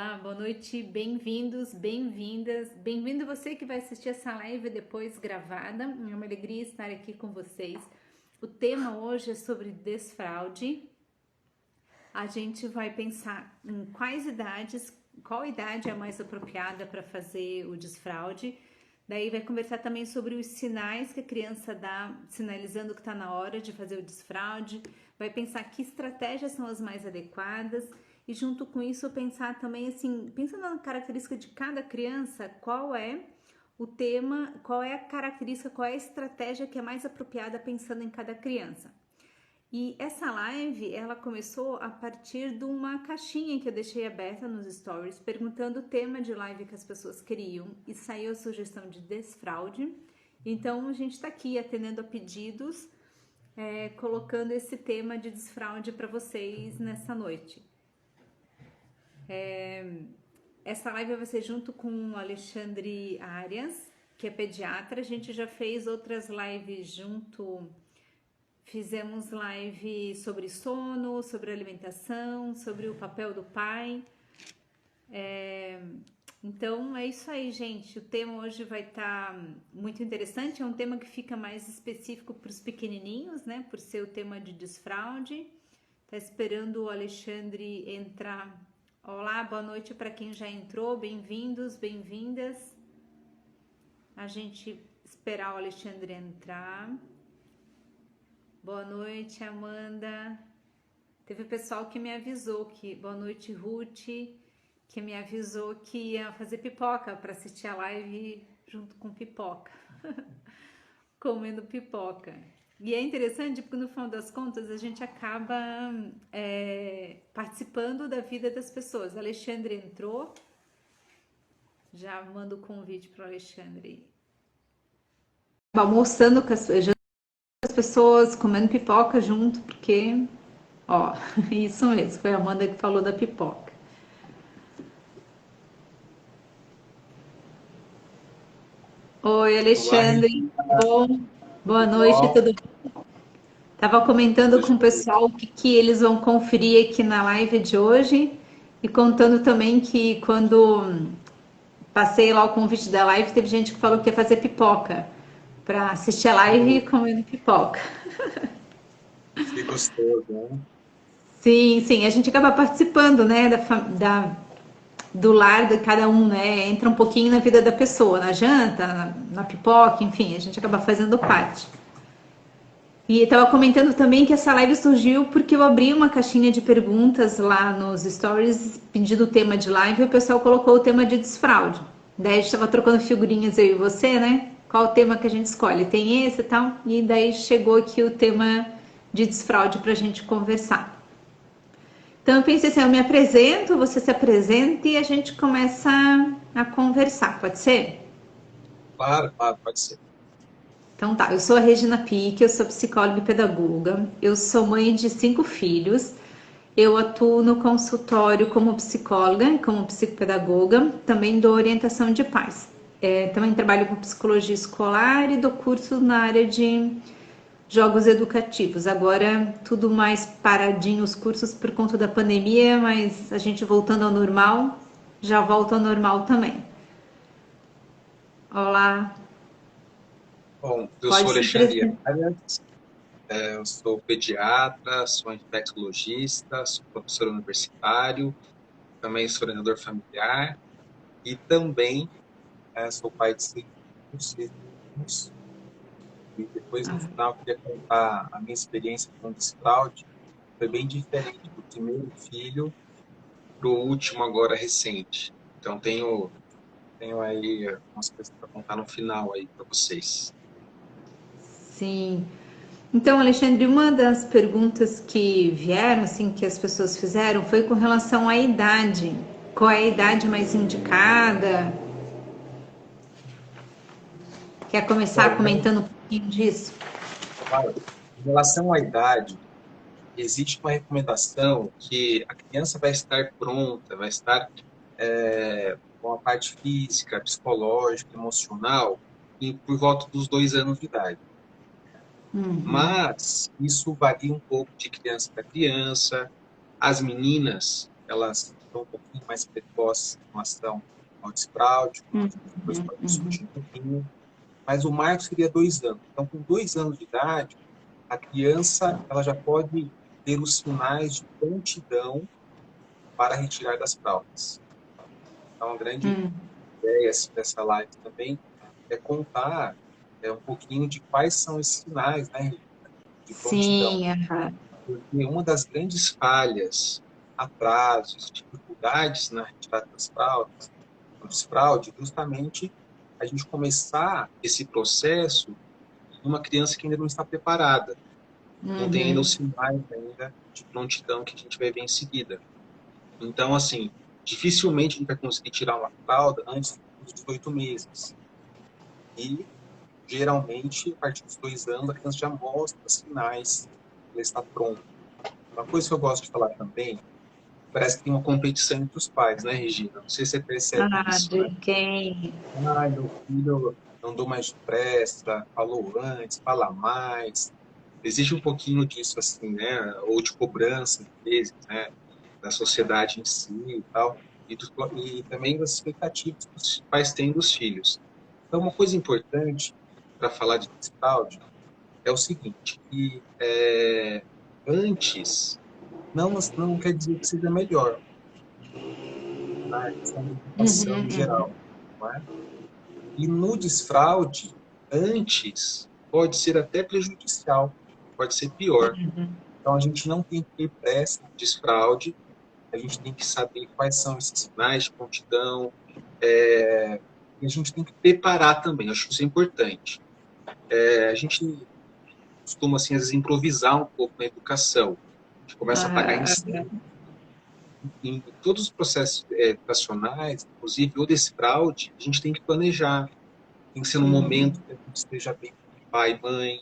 Olá, boa noite, bem-vindos, bem-vindas. Bem-vindo você que vai assistir essa live depois gravada. É uma alegria estar aqui com vocês. O tema hoje é sobre desfraude. A gente vai pensar em quais idades, qual idade é a mais apropriada para fazer o desfraude. Daí vai conversar também sobre os sinais que a criança dá, sinalizando que está na hora de fazer o desfraude. Vai pensar que estratégias são as mais adequadas. E junto com isso pensar também assim, pensando na característica de cada criança, qual é o tema, qual é a característica, qual é a estratégia que é mais apropriada pensando em cada criança. E essa live, ela começou a partir de uma caixinha que eu deixei aberta nos stories, perguntando o tema de live que as pessoas queriam, e saiu a sugestão de desfraude. Então a gente está aqui atendendo a pedidos, colocando esse tema de desfraude para vocês nessa noite. Essa live vai ser junto com o Alexandre Arias, que é pediatra. A gente já fez outras lives junto. Fizemos live sobre sono, sobre alimentação, sobre o papel do pai. Então é isso aí, gente. O tema hoje vai estar muito interessante. É um tema que fica mais específico para os pequenininhos, né? Por ser o tema de desfraude. Tá esperando o Alexandre entrar. Olá, boa noite para quem já entrou. Bem-vindos, bem-vindas. A gente esperar o Alexandre entrar. Boa noite, Amanda. Teve pessoal que me avisou que... Boa noite, Ruth, que me avisou que ia fazer pipoca para assistir a live junto com pipoca. Comendo pipoca. E é interessante porque no final das contas a gente acaba participando da vida das pessoas. Alexandre entrou. Já mando o convite para o Alexandre. Almoçando com as pessoas, comendo pipoca junto, porque, ó, isso mesmo, foi a Amanda que falou da pipoca. Oi, Alexandre, bom? Boa noite, tudo bom? Tava comentando com o pessoal o que eles vão conferir aqui na live de hoje e contando também que quando passei lá o convite da live, teve gente que falou que ia fazer pipoca para assistir a live comendo pipoca. Que gostoso, né? Sim, sim, a gente acaba participando, né, do lar de cada um, né? Entra um pouquinho na vida da pessoa, na janta, na pipoca, enfim, a gente acaba fazendo parte. E estava comentando também que essa live surgiu porque eu abri uma caixinha de perguntas lá nos stories pedindo o tema de live e o pessoal colocou o tema de desfraude. Daí a gente estava trocando figurinhas eu e você, né? Qual o tema que a gente escolhe? Tem esse e tal. E daí chegou aqui o tema de desfraude para a gente conversar. Então eu pensei assim, eu me apresento, você se apresenta e a gente começa a conversar, pode ser? Claro, claro, pode ser. Então tá, eu sou a Regina Pique, eu sou psicóloga e pedagoga, eu sou mãe de 5 filhos, eu atuo no consultório como psicóloga, como psicopedagoga, também dou orientação de pais. Também trabalho com psicologia escolar e dou curso na área de jogos educativos. Agora tudo mais paradinho os cursos por conta da pandemia, mas a gente voltando ao normal, já volta ao normal também. Olá, Bom, eu sou pode se Alexandre apresentar. Arias, eu sou pediatra, sou infectologista, sou professor universitário, também sou orientador familiar e também sou pai de 6 filhos. E depois, no final, eu queria contar a minha experiência com o desfraude. Foi bem diferente do primeiro filho para o último agora recente. Então, tenho aí umas coisas para contar no final aí para vocês. Sim. Então, Alexandre, uma das perguntas que vieram, assim, que as pessoas fizeram foi com relação à idade. Qual é a idade mais indicada? Quer começar Bom, comentando um pouquinho disso? em relação à idade, existe uma recomendação que a criança vai estar pronta, vai estar com a parte física, psicológica, emocional, por volta dos 2 anos de idade. Mas isso varia um pouco de criança para criança. As meninas, elas então um pouquinho mais precoce em relação ao desfraude, depois Uhum. pode surgir um pouquinho, mas o marco seria 2 anos. Então, com 2 anos de idade, a criança ela já pode ter os sinais de prontidão para retirar das fraldas. Então, a grande ideia assim, dessa live também é contar um pouquinho de quais são esses sinais, né, de prontidão. Sim, aham. Porque uma das grandes falhas, atrasos, dificuldades na retirada das fraldas, no desfraude, justamente a gente começar esse processo em uma criança que ainda não está preparada, não tem ainda Uhum. os sinais ainda de prontidão que a gente vai ver em seguida. Então, assim, dificilmente a gente vai conseguir tirar uma fralda antes dos 18 meses. E, geralmente, a partir dos 2 anos, a criança já mostra sinais que ela está pronta. Uma coisa que eu gosto de falar também, parece que tem uma competição entre os pais, né, Regina? Não sei se você percebe Ah, isso, né? de quem? Ah, meu filho andou mais depressa, falou antes, fala mais. Existe um pouquinho disso, assim, né? Ou de cobrança, às vezes, né? Da sociedade em si e tal. E também das expectativas que os pais têm dos filhos. Então, uma coisa importante para falar de desfraude é o seguinte, que antes não quer dizer que seja melhor, tá? É questão de educação em geral, não é? E no desfraude, antes, pode ser até prejudicial, pode ser pior. Então, a gente não tem que ter pressa no desfraude, a gente tem que saber quais são esses sinais de prontidão, e a gente tem que preparar também, acho que isso é importante. A gente costuma, assim, às vezes, improvisar um pouco na educação, a gente começa a pagar Aham. incêndio em todos os processos educacionais, inclusive o desfraude, a gente tem que planejar, tem que ser no momento que a gente esteja bem com pai e mãe,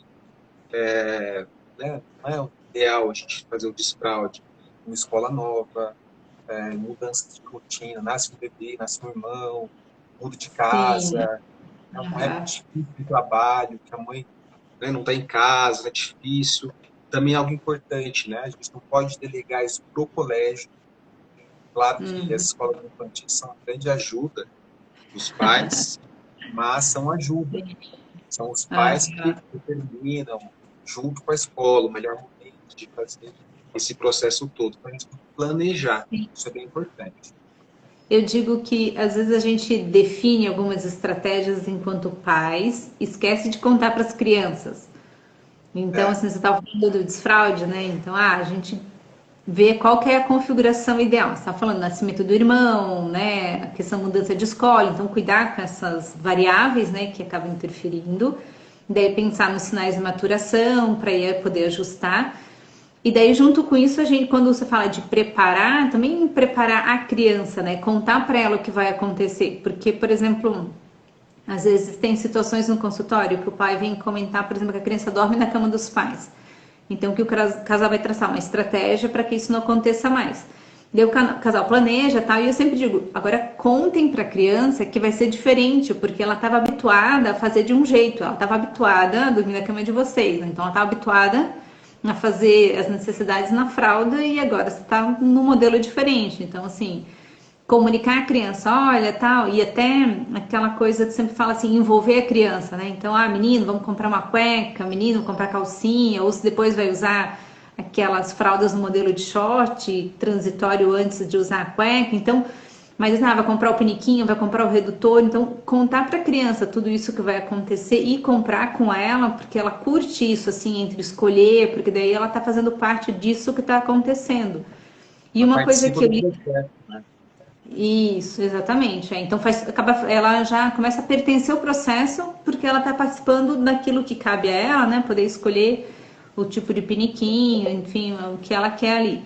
né? Não é o ideal a gente fazer o desfraude em uma escola nova, mudanças de rotina, nasce um bebê, nasce um irmão, muda de Sim. casa, é uma época Aham. difícil de trabalho, que a mãe, né, não está em casa, é difícil. Também é algo importante, né? A gente não pode delegar isso para o colégio. Claro que as escolas infantis são uma grande ajuda dos pais, mas são ajuda. São os pais que Aham. determinam, junto com a escola, o melhor momento de fazer esse processo todo. Então, a gente tem que planejar. Isso é bem importante. Eu digo que às vezes a gente define algumas estratégias enquanto pais, esquece de contar para as crianças. Então, É, assim, você estava falando do desfraude, né? Então, a gente vê qual que é a configuração ideal. Você está falando nascimento do irmão, né? A questão mudança de escola, então cuidar com essas variáveis, né, que acabam interferindo. Daí pensar nos sinais de maturação para poder ajustar. E daí, junto com isso, a gente, quando você fala de preparar, também preparar a criança, né? Contar para ela o que vai acontecer. Porque, por exemplo, às vezes tem situações no consultório que o pai vem comentar, por exemplo, que a criança dorme na cama dos pais. Então, que o casal vai traçar uma estratégia para que isso não aconteça mais. Daí o casal planeja, tal, e eu sempre digo, agora contem para a criança que vai ser diferente, porque ela estava habituada a fazer de um jeito, ela estava habituada a dormir na cama de vocês, então ela estava habituada a fazer as necessidades na fralda e agora você está num modelo diferente. Então, assim, comunicar a criança, olha, tal, e até aquela coisa que sempre fala assim, envolver a criança, né? Então, menino, vamos comprar uma cueca, menino, comprar calcinha, ou se depois vai usar aquelas fraldas no modelo de short, transitório antes de usar a cueca, então, mas vai comprar o piniquinho, vai comprar o redutor, então contar para a criança tudo isso que vai acontecer e comprar com ela, porque ela curte isso assim entre escolher, porque daí ela tá fazendo parte disso que tá acontecendo. E ela uma coisa participa que eu do li. processo, né? Isso, exatamente. Então ela já começa a pertencer ao processo porque ela está participando daquilo que cabe a ela, né? Poder escolher o tipo de piniquinho, enfim, o que ela quer ali.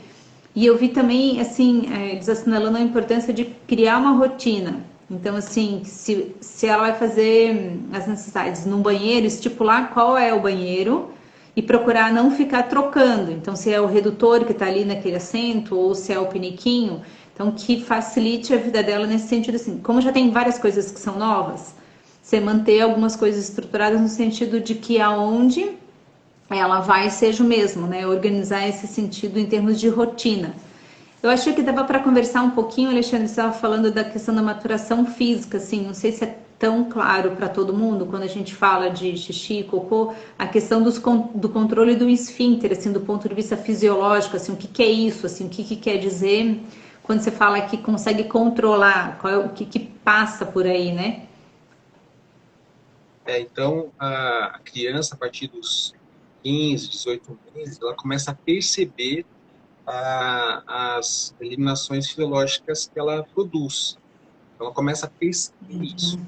E eu vi também, assim, eles assinalando a importância de criar uma rotina. Então, assim, se ela vai fazer as necessidades no banheiro, estipular qual é o banheiro e procurar não ficar trocando. Então, se é o redutor que está ali naquele assento ou se é o piniquinho, então que facilite a vida dela nesse sentido, assim, como já tem várias coisas que são novas, você manter algumas coisas estruturadas no sentido de que aonde ela vai seja o mesmo, né? Organizar esse sentido em termos de rotina. Eu achei que dava para conversar um pouquinho, Alexandre, você estava falando da questão da maturação física, assim, não sei se é tão claro para todo mundo quando a gente fala de xixi, cocô, a questão do controle do esfíncter, assim, do ponto de vista fisiológico, assim, o que que é isso, assim, o que que quer dizer quando você fala que consegue controlar, o que que passa por aí, né? Então, a criança, a partir dos 15, 18 meses, ela começa a perceber as eliminações fisiológicas que ela produz. Então, ela começa a perceber isso.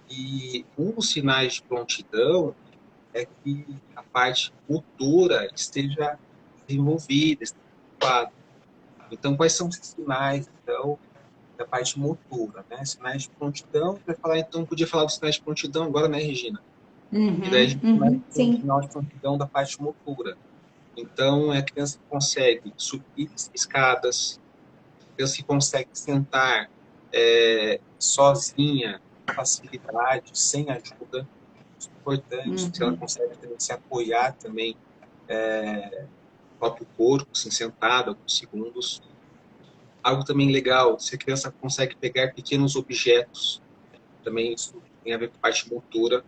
E um dos sinais de prontidão é que a parte motora esteja desenvolvida, esteja ocupada. Então, quais são os sinais, então, da parte motora, né? Sinais de prontidão, vai falar, então, podia falar dos sinais de prontidão agora, né, Regina? E daí a gente começa com o Sim. sinal de prontidão da parte motora. Então, é a criança que consegue subir escadas, a criança que consegue sentar sozinha, com facilidade, sem ajuda. Isso é importante. Se ela consegue também se apoiar também no próprio corpo, assim, sentada, alguns segundos. Algo também legal, se a criança consegue pegar pequenos objetos, também isso tem a ver com a parte motora.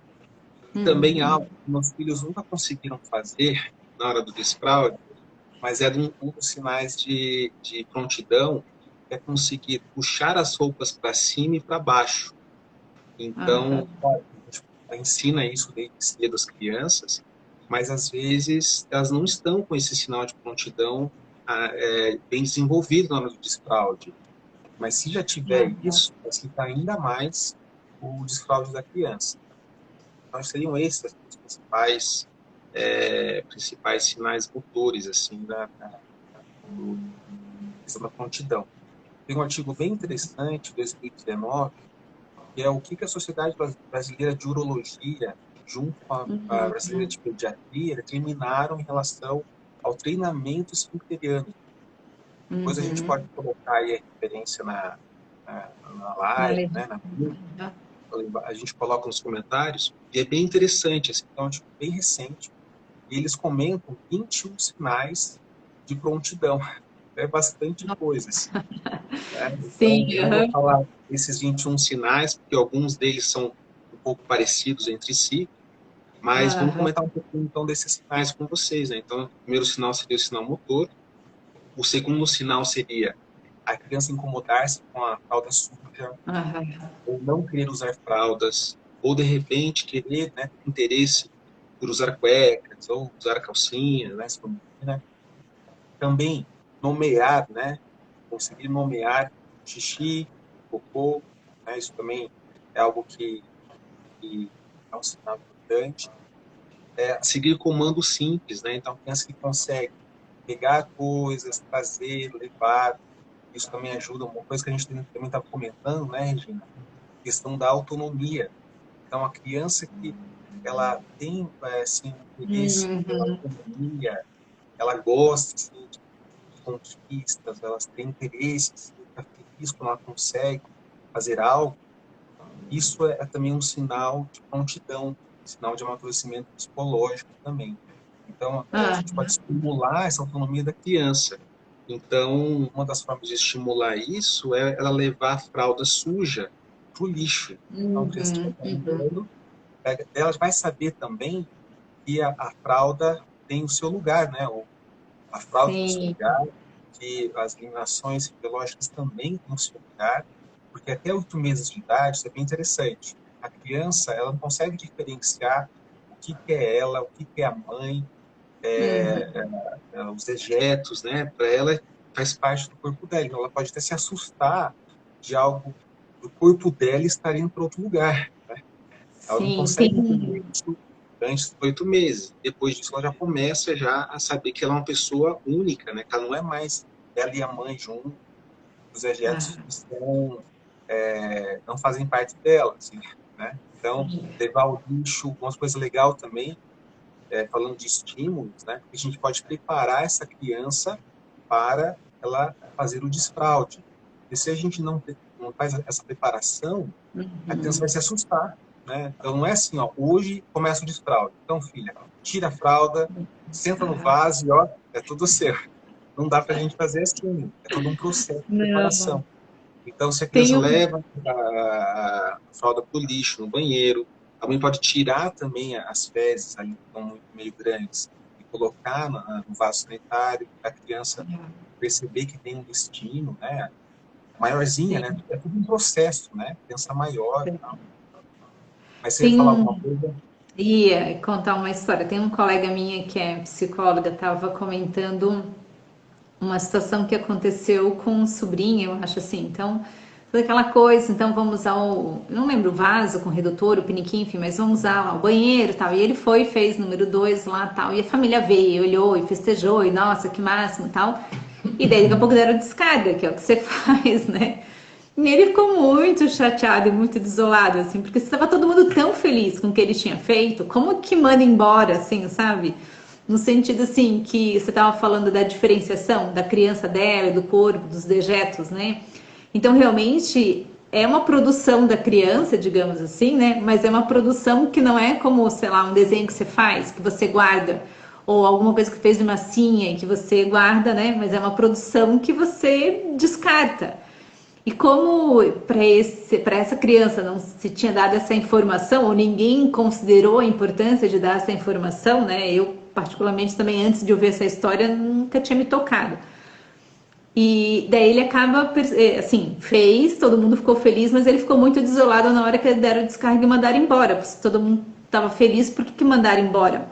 E também algo que meus filhos nunca conseguiram fazer na hora do desfraude, mas é um dos sinais de prontidão, é conseguir puxar as roupas para cima e para baixo. Então, claro, a gente ensina isso desde cedo às crianças, mas às vezes elas não estão com esse sinal de prontidão bem desenvolvido na hora do desfraude. Mas se já tiver isso, facilita ainda mais o desfraude da criança. Então, seriam esses os principais sinais motores assim, da prontidão. Tem um artigo bem interessante, de 2019, que é o que a Sociedade Brasileira de Urologia, junto com a Brasileira de Pediatria, determinaram em relação ao treinamento esfincteriano. Depois a gente pode colocar aí a referência na live, né, na bio, a gente coloca nos comentários, e é bem interessante, assim, então, tipo, bem recente, e eles comentam 21 sinais de prontidão. É bastante coisa, assim, né? Então, Sim, eu não vou falar esses 21 sinais, porque alguns deles são um pouco parecidos entre si, mas vamos comentar um pouquinho, então, desses sinais com vocês, né? Então, o primeiro sinal seria o sinal motor, o segundo sinal seria a criança incomodar-se com a fralda suja, ou não querer usar fraldas, ou de repente querer, né, ter interesse por usar cuecas, ou usar calcinha, né? Também nomear, né, conseguir nomear xixi, cocô, né, isso também é algo que é um sinal importante. Seguir comandos simples, né? Então, criança que consegue pegar coisas, trazer, levar, isso também ajuda. Uma coisa que a gente também estava comentando, né, Regina? A questão da autonomia. Então, a criança que ela tem assim, interesse pela autonomia, ela gosta assim, de conquistas, ela tem interesse, assim, fica feliz quando ela consegue fazer algo, isso é também um sinal de prontidão, sinal de amadurecimento psicológico também. Então, a gente pode estimular essa autonomia da criança. Então, uma das formas de estimular isso é ela levar a fralda suja para o lixo. Então, a criança que está andando, ela vai saber também que a fralda tem o seu lugar, né? A fralda tem o seu lugar, que as eliminações biológicas também têm o seu lugar, porque até 8 meses de idade, isso é bem interessante. A criança, ela não consegue diferenciar o que é ela, o que é a mãe, os dejetos, né? Para ela faz parte do corpo dela. Então, ela pode até se assustar de algo do corpo dela estar indo para outro lugar. Né? Ela não consegue entender isso antes de 8 meses. Depois disso, ela já começa já a saber que ela é uma pessoa única, né? Que ela não é mais ela e a mãe juntos, os dejetos estão, não fazem parte dela, assim, né? Então, levar o lixo, uma coisa legal também, falando de estímulos, né? A gente pode preparar essa criança para ela fazer o desfraude. E se a gente não faz essa preparação, a criança vai se assustar, né? Então não é assim, ó, hoje começa o desfraude. Então, filha, tira a fralda, senta no vaso e ó, é tudo seu. não dá para a gente fazer assim. É todo um processo de Não. preparação. Então, se a criança Tem um. leva a fralda para o lixo, no banheiro, a mãe pode tirar também as fezes ali que estão meio grandes e colocar no vaso sanitário para a criança perceber que tem um destino, né? Maiorzinha, né? Sim. É tudo um processo, né? Criança maior e tal. Mas você ia Tem falar alguma um. coisa? Ia contar uma história. Tem um colega minha que é psicóloga, estava comentando uma situação que aconteceu com um sobrinho, eu acho assim. Então, toda aquela coisa, então vamos usar o, não lembro, o vaso com redutor, o piniquim, enfim, mas vamos usar lá o banheiro e tal. E ele foi, fez número 2 lá tal. E a família veio, olhou e festejou, e nossa, que máximo e tal. E daí daqui a pouco deram descarga, que é o que você faz, né? E ele ficou muito chateado e muito desolado, assim, porque estava todo mundo tão feliz com o que ele tinha feito, como que manda embora, assim, sabe? No sentido, assim, que você estava falando da diferenciação da criança dela, do corpo, dos dejetos, né? Então, realmente, é uma produção da criança, digamos assim, né? Mas é uma produção que não é como, sei lá, um desenho que você faz, que você guarda, ou alguma coisa que fez de massinha e que você guarda, né? Mas é uma produção que você descarta. E como para essa criança não se tinha dado essa informação, ou ninguém considerou a importância de dar essa informação, né? Eu, particularmente, também antes de ouvir essa história, nunca tinha me tocado. E daí ele acaba, assim, fez, todo mundo ficou feliz, mas ele ficou muito desolado na hora que deram descarga e mandaram embora. Todo mundo estava feliz, por que mandaram embora?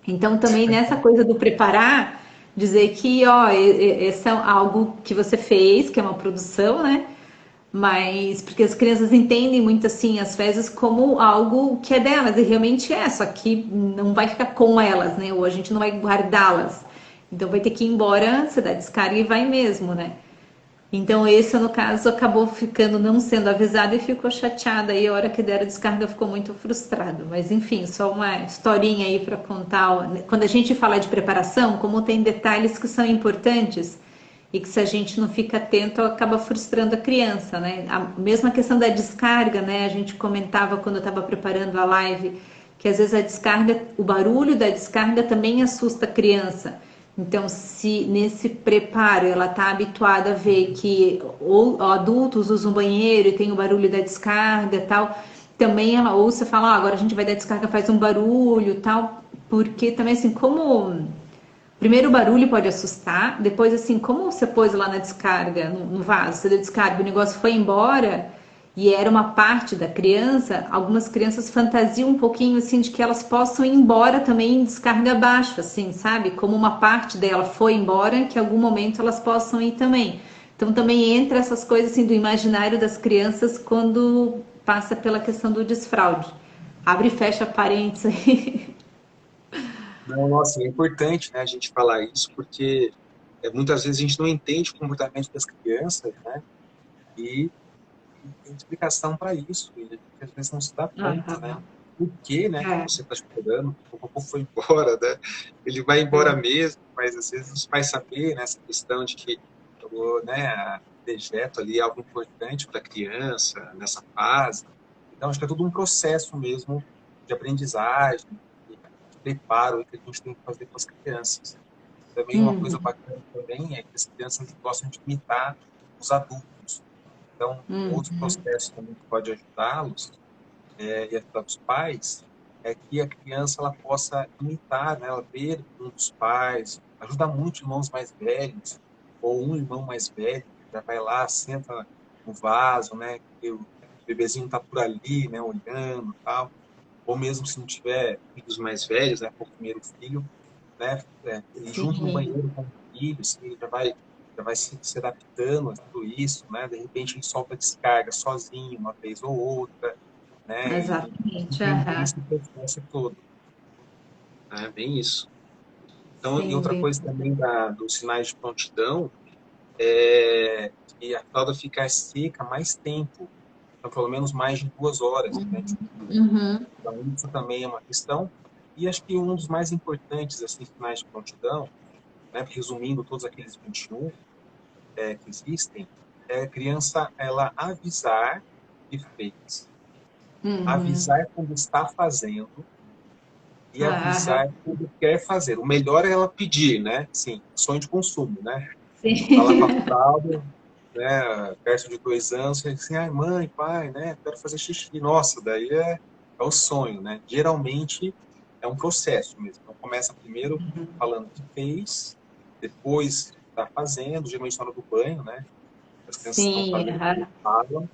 Então, também nessa coisa do preparar, dizer que, ó, esse é algo que você fez, que é uma produção, né? Mas porque as crianças entendem muito assim as fezes como algo que é delas, e realmente é, só que não vai ficar com elas, né? Ou a gente não vai guardá-las. Então vai ter que ir embora, você dá descarga e vai mesmo, né? Então esse, no caso, acabou ficando não sendo avisado e ficou chateada. E a hora que deram descarga ficou muito frustrado. Mas enfim, só uma historinha aí para contar. Quando a gente fala de preparação, como tem detalhes que são importantes e que se a gente não fica atento acaba frustrando a criança, né? A mesma questão da descarga, né? A gente comentava quando eu estava preparando a live que às vezes a descarga, o barulho da descarga também assusta a criança. Então, se nesse preparo ela está habituada a ver que ou adultos usam banheiro e tem o barulho da descarga e tal, também ela ouça falar, agora a gente vai dar descarga, faz um barulho e tal, porque também assim, como primeiro o barulho pode assustar, depois assim, como você pôs lá na descarga, no vaso, você deu descarga, o negócio foi embora e era uma parte da criança, algumas crianças fantasiam um pouquinho assim de que elas possam ir embora também em descarga baixa, assim, sabe? Como uma parte dela foi embora, que em algum momento elas possam ir também. Então também entra essas coisas assim do imaginário das crianças quando passa pela questão do desfraude. Abre e fecha parênteses aí. Não, nossa, é importante, né, a gente falar isso, porque muitas vezes a gente não entende o comportamento das crianças, né? E tem explicação para isso, e a gente às vezes não se dá conta, né? Aham. Por que, né, que É, você está chorando? O cocô foi embora, né? Ele vai embora é. mesmo, mas às vezes os pais saber, né, essa questão de que né, dejeto ali é algo importante para a criança nessa fase. Então, acho que é tudo um processo mesmo de aprendizagem, de preparo que a gente tem que fazer com as crianças. Também uma coisa Uhum, bacana também é que as crianças gostam de imitar os adultos. Então, outro uhum, processo também que pode ajudá-los e ajudar os pais é que a criança ela possa imitar, né, ela ver um dos pais, ajuda muito irmãos mais velhos ou um irmão mais velho, já vai lá, senta no vaso, né, que o bebezinho está por ali, né, olhando, tal. Ou mesmo se não tiver filhos mais velhos, né, for o primeiro filho, né, e junto no sim, banheiro com o filho, assim, ele já vai se adaptando a tudo isso, né, de repente ele solta a descarga sozinho, uma vez ou outra, né, e exatamente, entender aham, esse processo todo, né, bem isso. Então, e sim, outra bem, coisa também dos sinais de prontidão é que a fralda ficar seca mais tempo, então pelo menos mais de 2 horas durante o dia. uhum, Então, isso também é uma questão. E acho que um dos mais importantes assim, sinais de prontidão, né, resumindo todos aqueles 21 que existem, é a criança ela avisar que fez, uhum, avisar quando está fazendo e avisar que ele quer fazer. O melhor é ela pedir, né? Sim, sonho de consumo, né? Tá lá com a Sim. fralda, né? Perto de 2 anos, você diz assim, ai, mãe, pai, né? Quero fazer xixi. Nossa, daí é o sonho, né? Geralmente é um processo mesmo. Então começa primeiro falando que fez, depois está fazendo, geralmente na hora do banho, né? As crianças estão Sim, fazendo, falam,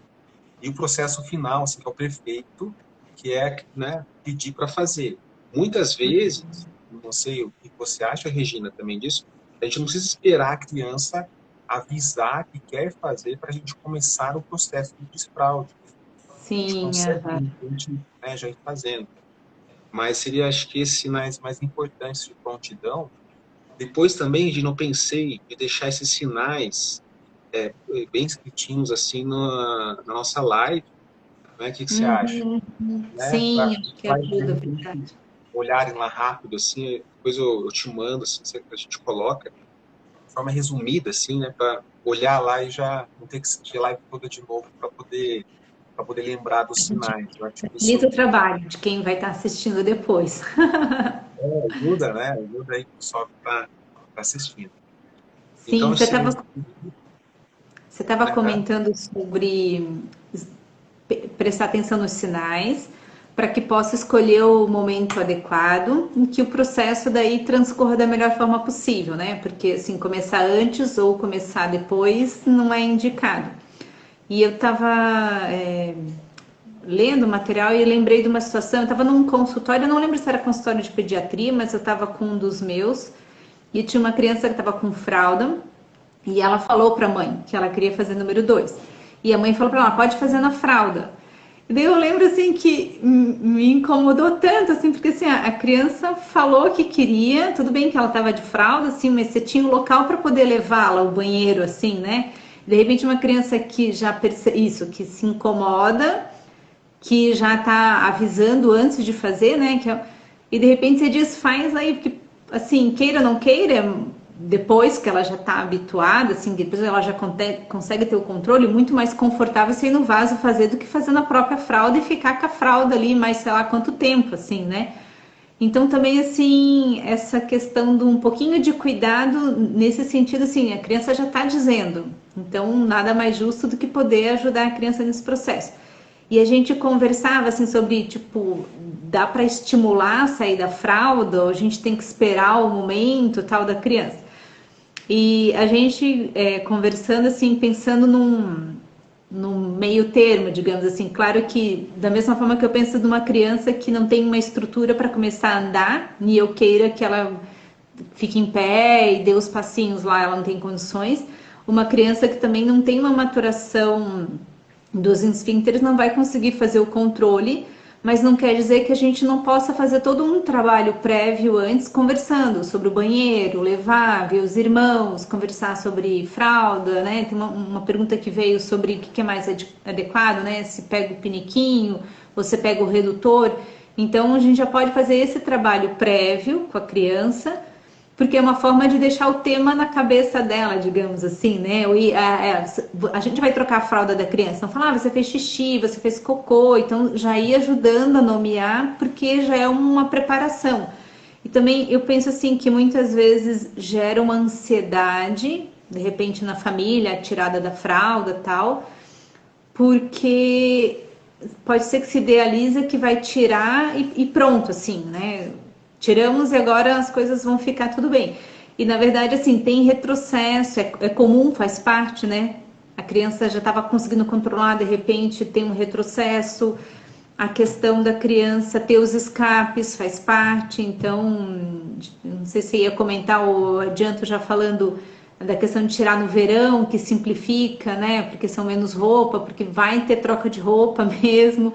e o processo final, assim, que é o prefeito, que é, né, pedir para fazer. Muitas vezes, não sei o que você acha, Regina, também disso, a gente não precisa esperar a criança avisar que quer fazer para a gente começar o processo de desfraude. A gente sim, consegue, de repente, né, já ir fazendo. Mas seria, acho que, esses sinais mais importantes de prontidão. Depois também, de não pensei de deixar esses sinais bem escritinhos assim na nossa live, né? O que você acha? uhum. Né? Sim, Para acho que de ajuda, repente, verdade. olharem lá rápido, assim, depois eu te mando, assim, a gente coloca de forma resumida, assim, né? Para olhar lá e já não ter que assistir a live toda de novo para poder lembrar dos sinais. Eu acho que Facilita isso o trabalho de quem vai estar assistindo depois. ajuda, né? Ajuda aí o pessoal que está assistindo. Então, Sim, os sinais, você estava né? comentando sobre prestar atenção nos sinais para que possa escolher o momento adequado em que o processo daí transcorra da melhor forma possível, né? Porque assim, começar antes ou começar depois não é indicado. E eu estava lendo o material e lembrei de uma situação, eu estava num consultório, eu não lembro se era consultório de pediatria, mas eu estava com um dos meus e tinha uma criança que estava com fralda e ela falou para a mãe que ela queria fazer número 2. E a mãe falou para ela, pode fazer na fralda. E daí eu lembro assim que me incomodou tanto, assim, porque assim, a criança falou que queria, tudo bem que ela estava de fralda, assim, mas você tinha um local para poder levá-la, o banheiro, assim, né? De repente uma criança que já percebe isso, que se incomoda, que já está avisando antes de fazer, né? E de repente você diz, faz aí, porque assim, queira ou não queira, depois que ela já está habituada, assim, depois ela já consegue ter o controle, muito mais confortável você ir no vaso fazer do que fazer na própria fralda e ficar com a fralda ali mais sei lá quanto tempo, assim, né? Então também assim, essa questão de um pouquinho de cuidado nesse sentido, assim, a criança já está dizendo, então nada mais justo do que poder ajudar a criança nesse processo. E a gente conversava assim sobre, tipo, dá para estimular a sair da fralda, ou a gente tem que esperar o momento tal da criança. E a gente conversando assim, pensando num meio termo, digamos assim. Claro que da mesma forma que eu penso de uma criança que não tem uma estrutura para começar a andar, e eu queira que ela fique em pé e dê os passinhos lá, ela não tem condições. Uma criança que também não tem uma maturação dos esfíncteres não vai conseguir fazer o controle, mas não quer dizer que a gente não possa fazer todo um trabalho prévio antes, conversando sobre o banheiro, levar, ver os irmãos, conversar sobre fralda, né? Tem uma pergunta que veio sobre o que é mais adequado, né? Se pega o piniquinho, você pega o redutor. Então a gente já pode fazer esse trabalho prévio com a criança porque é uma forma de deixar o tema na cabeça dela, digamos assim, né? A gente vai trocar a fralda da criança, então falar, ah, você fez xixi, você fez cocô, então já ir ajudando a nomear, porque já é uma preparação. E também eu penso assim que muitas vezes gera uma ansiedade, de repente na família, a tirada da fralda tal, porque pode ser que se idealiza que vai tirar e pronto, assim, né? Tiramos e agora as coisas vão ficar tudo bem. E na verdade, assim, tem retrocesso, é comum, faz parte, né? A criança já estava conseguindo controlar, de repente tem um retrocesso. A questão da criança ter os escapes faz parte, então, não sei se ia comentar ou adianto já falando da questão de tirar no verão, que simplifica, né? Porque são menos roupa, porque vai ter troca de roupa mesmo.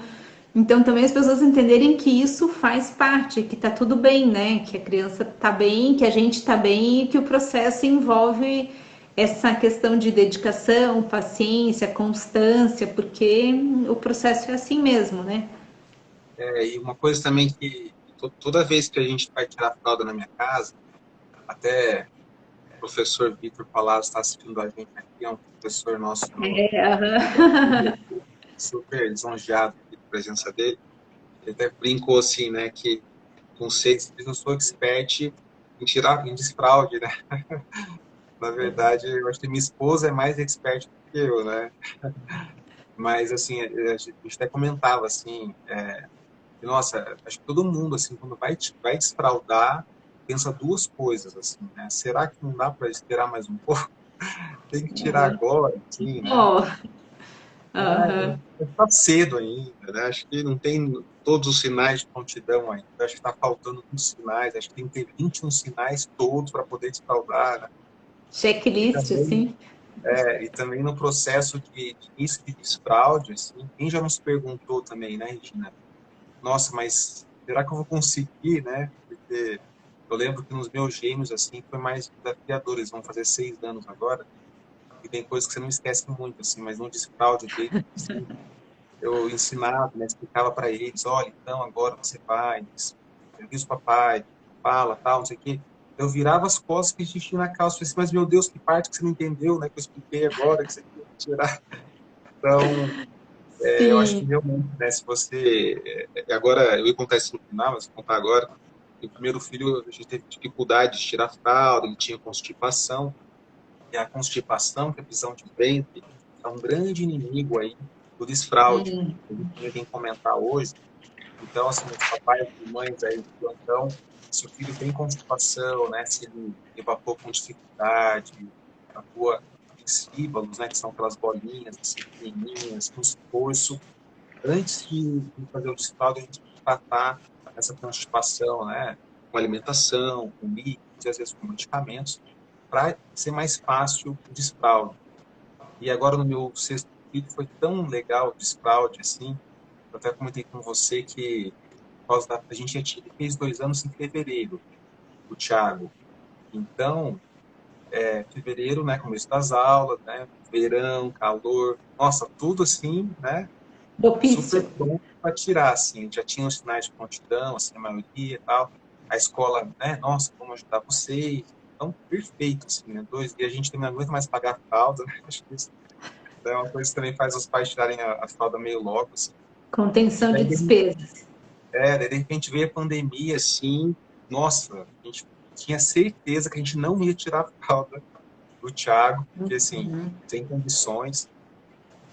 Então também as pessoas entenderem que isso faz parte, que tá tudo bem, né? Que a criança tá bem, que a gente tá bem e que o processo envolve essa questão de dedicação, paciência, constância, porque o processo é assim mesmo, né? E uma coisa também que toda vez que a gente vai tirar fralda na minha casa, até o professor Vitor Palazzo está assistindo a gente aqui, é um professor nosso É, aham. super lisonjeado com a presença dele. Ele até brincou assim, né, que com 6 filhos, eu sou expert em tirar, em desfraude, né? Na verdade, eu acho que minha esposa é mais expert do que eu, né? Mas, assim, a gente até comentava, assim, nossa, acho que todo mundo, assim, quando vai desfraudar, pensa duas coisas, assim, né? Será que não dá para esperar mais um pouco? Tem que tirar agora, assim, né? Oh, aham. Está cedo ainda, né? Acho que não tem todos os sinais de prontidão ainda. Acho que está faltando muitos sinais. Acho que tem que ter 21 sinais todos para poder desfraudar, né? E Checklist, também, assim. e também no processo de início de desfraude, assim, quem já nos perguntou também, né, Regina? Nossa, mas será que eu vou conseguir, né? Porque eu lembro que nos meus gêmeos, assim, foi mais desafiador. Eles vão fazer 6 anos agora. E tem coisas que você não esquece muito, assim, mas no desfraude dele, assim, eu ensinava, né, explicava para eles, olha, então agora você vai, diz o papai, fala, tal, não sei o quê. Eu virava as costas e xixi na calça, falei assim, mas meu Deus, que parte que você não entendeu, né, que eu expliquei agora, que você tem que tirar. Então, eu acho que Sim. realmente, né, se você... agora, eu ia contar isso no final, mas vou contar agora. O primeiro filho, a gente teve dificuldade de tirar a fralda, ele tinha constipação, e a constipação, que é a prisão de ventre, é um grande inimigo aí do desfraude. Hum. A gente também tem que comentar hoje. Então, assim, os papais e mães aí do plantão, se o filho tem constipação, né, se ele evacuou com dificuldade, evacua síbalos, né, que são aquelas bolinhas assim, pequenininhas, com esforço, antes de fazer o desfraude, a gente tem que tratar essa constipação, né, com alimentação, com líquidos, e às vezes com medicamentos, para ser mais fácil o desfraude. E agora no meu sexto filho foi tão legal o desfraude, assim, eu até comentei com você que por causa a gente fez 2 anos em fevereiro, o Thiago. Então, fevereiro, né, começo das aulas, né, verão, calor, nossa, tudo assim, né, super Propício. pronto para tirar, assim, já tinha os sinais de prontidão, assim, a maioria e tal, a escola, né, nossa, vamos ajudar vocês, então, perfeito, assim, né, e a gente também não aguenta mais pagar a fralda, né, acho que isso é uma coisa que também faz os pais tirarem a fralda meio logo, assim, e Contenção de daí, despesas. daí de repente veio a pandemia, assim, nossa, a gente tinha certeza que a gente não ia tirar a fralda do Thiago, porque, assim, Uhum. sem condições,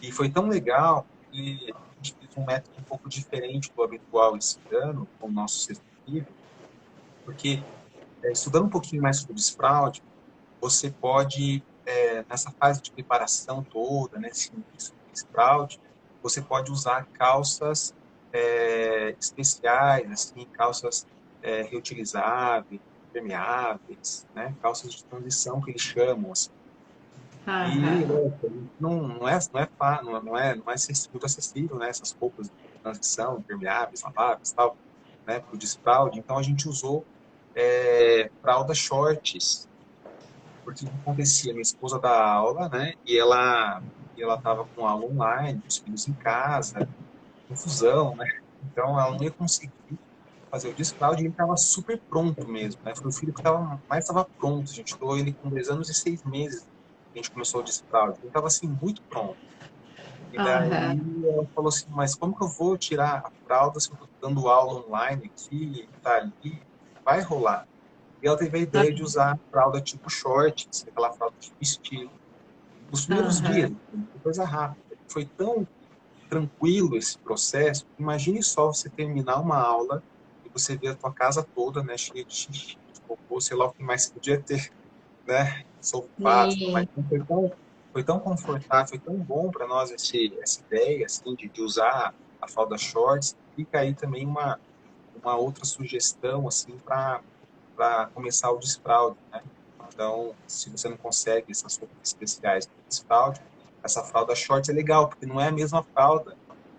e foi tão legal que a gente fez um método um pouco diferente do habitual esse ano, com o nosso sexto filho, porque estudando um pouquinho mais sobre desfraude, você pode, nessa fase de preparação toda, nesse início do desfraude, você pode usar calças especiais, assim, calças reutilizáveis, permeáveis, né? Calças de transição que eles chamam, assim. E Aham. lógico, não é muito acessível, né? Essas roupas de transição, impermeáveis, laváveis, tal, né? Para o desfraude. Então a gente usou fraldas shorts, porque o que acontecia? Minha esposa dá aula, né? E ela estava com aula online, os filhos em casa, confusão, né? Então ela não ia conseguir fazer o desfraude e ele estava super pronto mesmo, né? Foi o filho que mais estava pronto. A gente tirou ele com 2 anos e 6 meses. A gente começou o desfraude. Ele estava assim muito pronto. E Aham. daí ela falou assim, mas como que eu vou tirar a fralda se eu estou dando aula online aqui, ele tá ali, vai rolar. E ela teve a ideia de usar a fralda tipo shorts, aquela fralda de vestir. Os primeiros dias, Aham. assim, foi coisa rápida. Foi tão tranquilo esse processo. Imagine só você terminar uma aula e você ver a tua casa toda, né, cheia de xixi, de cocô, sei lá o que mais podia ter, né, sofá, tudo mais. Sim. Então, foi tão confortável, foi tão bom para nós essa ideia, assim, de usar a fralda shorts. Fica aí também uma outra sugestão, assim, para começar o desfraude, né? Então, se você não consegue essas roupas especiais para desfraude, essa fralda shorts é legal, porque não é a mesma fralda.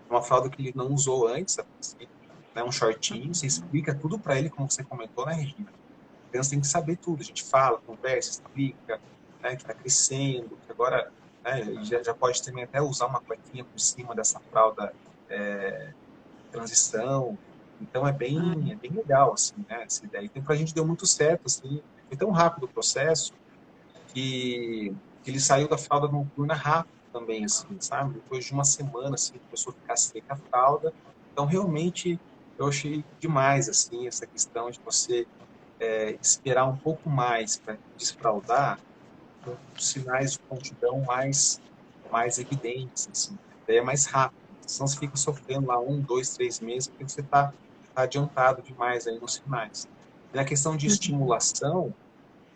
É uma fralda que ele não usou antes, a princípio, né? Um shortinho, você explica tudo para ele, como você comentou, né, Regina? A criança tem que saber tudo. A gente fala, conversa, explica, né, que está crescendo, que agora, né, ele já pode também até usar uma cuequinha por cima dessa fralda transição. Então é bem legal, assim, né, essa ideia. Então, para a gente deu muito certo, assim, foi tão rápido o processo que ele saiu da fralda noturna rápido também, assim, sabe? Depois de uma semana, assim, começou a ficar seca a fralda. Então, realmente, Eu achei demais, assim, essa questão de você esperar um pouco mais para desfraldar, com sinais de prontidão mais evidentes, assim. Daí é mais rápido. Senão você fica sofrendo lá 1, 2, 3 meses, porque você tá adiantado demais aí nos sinais. E na questão de estimulação,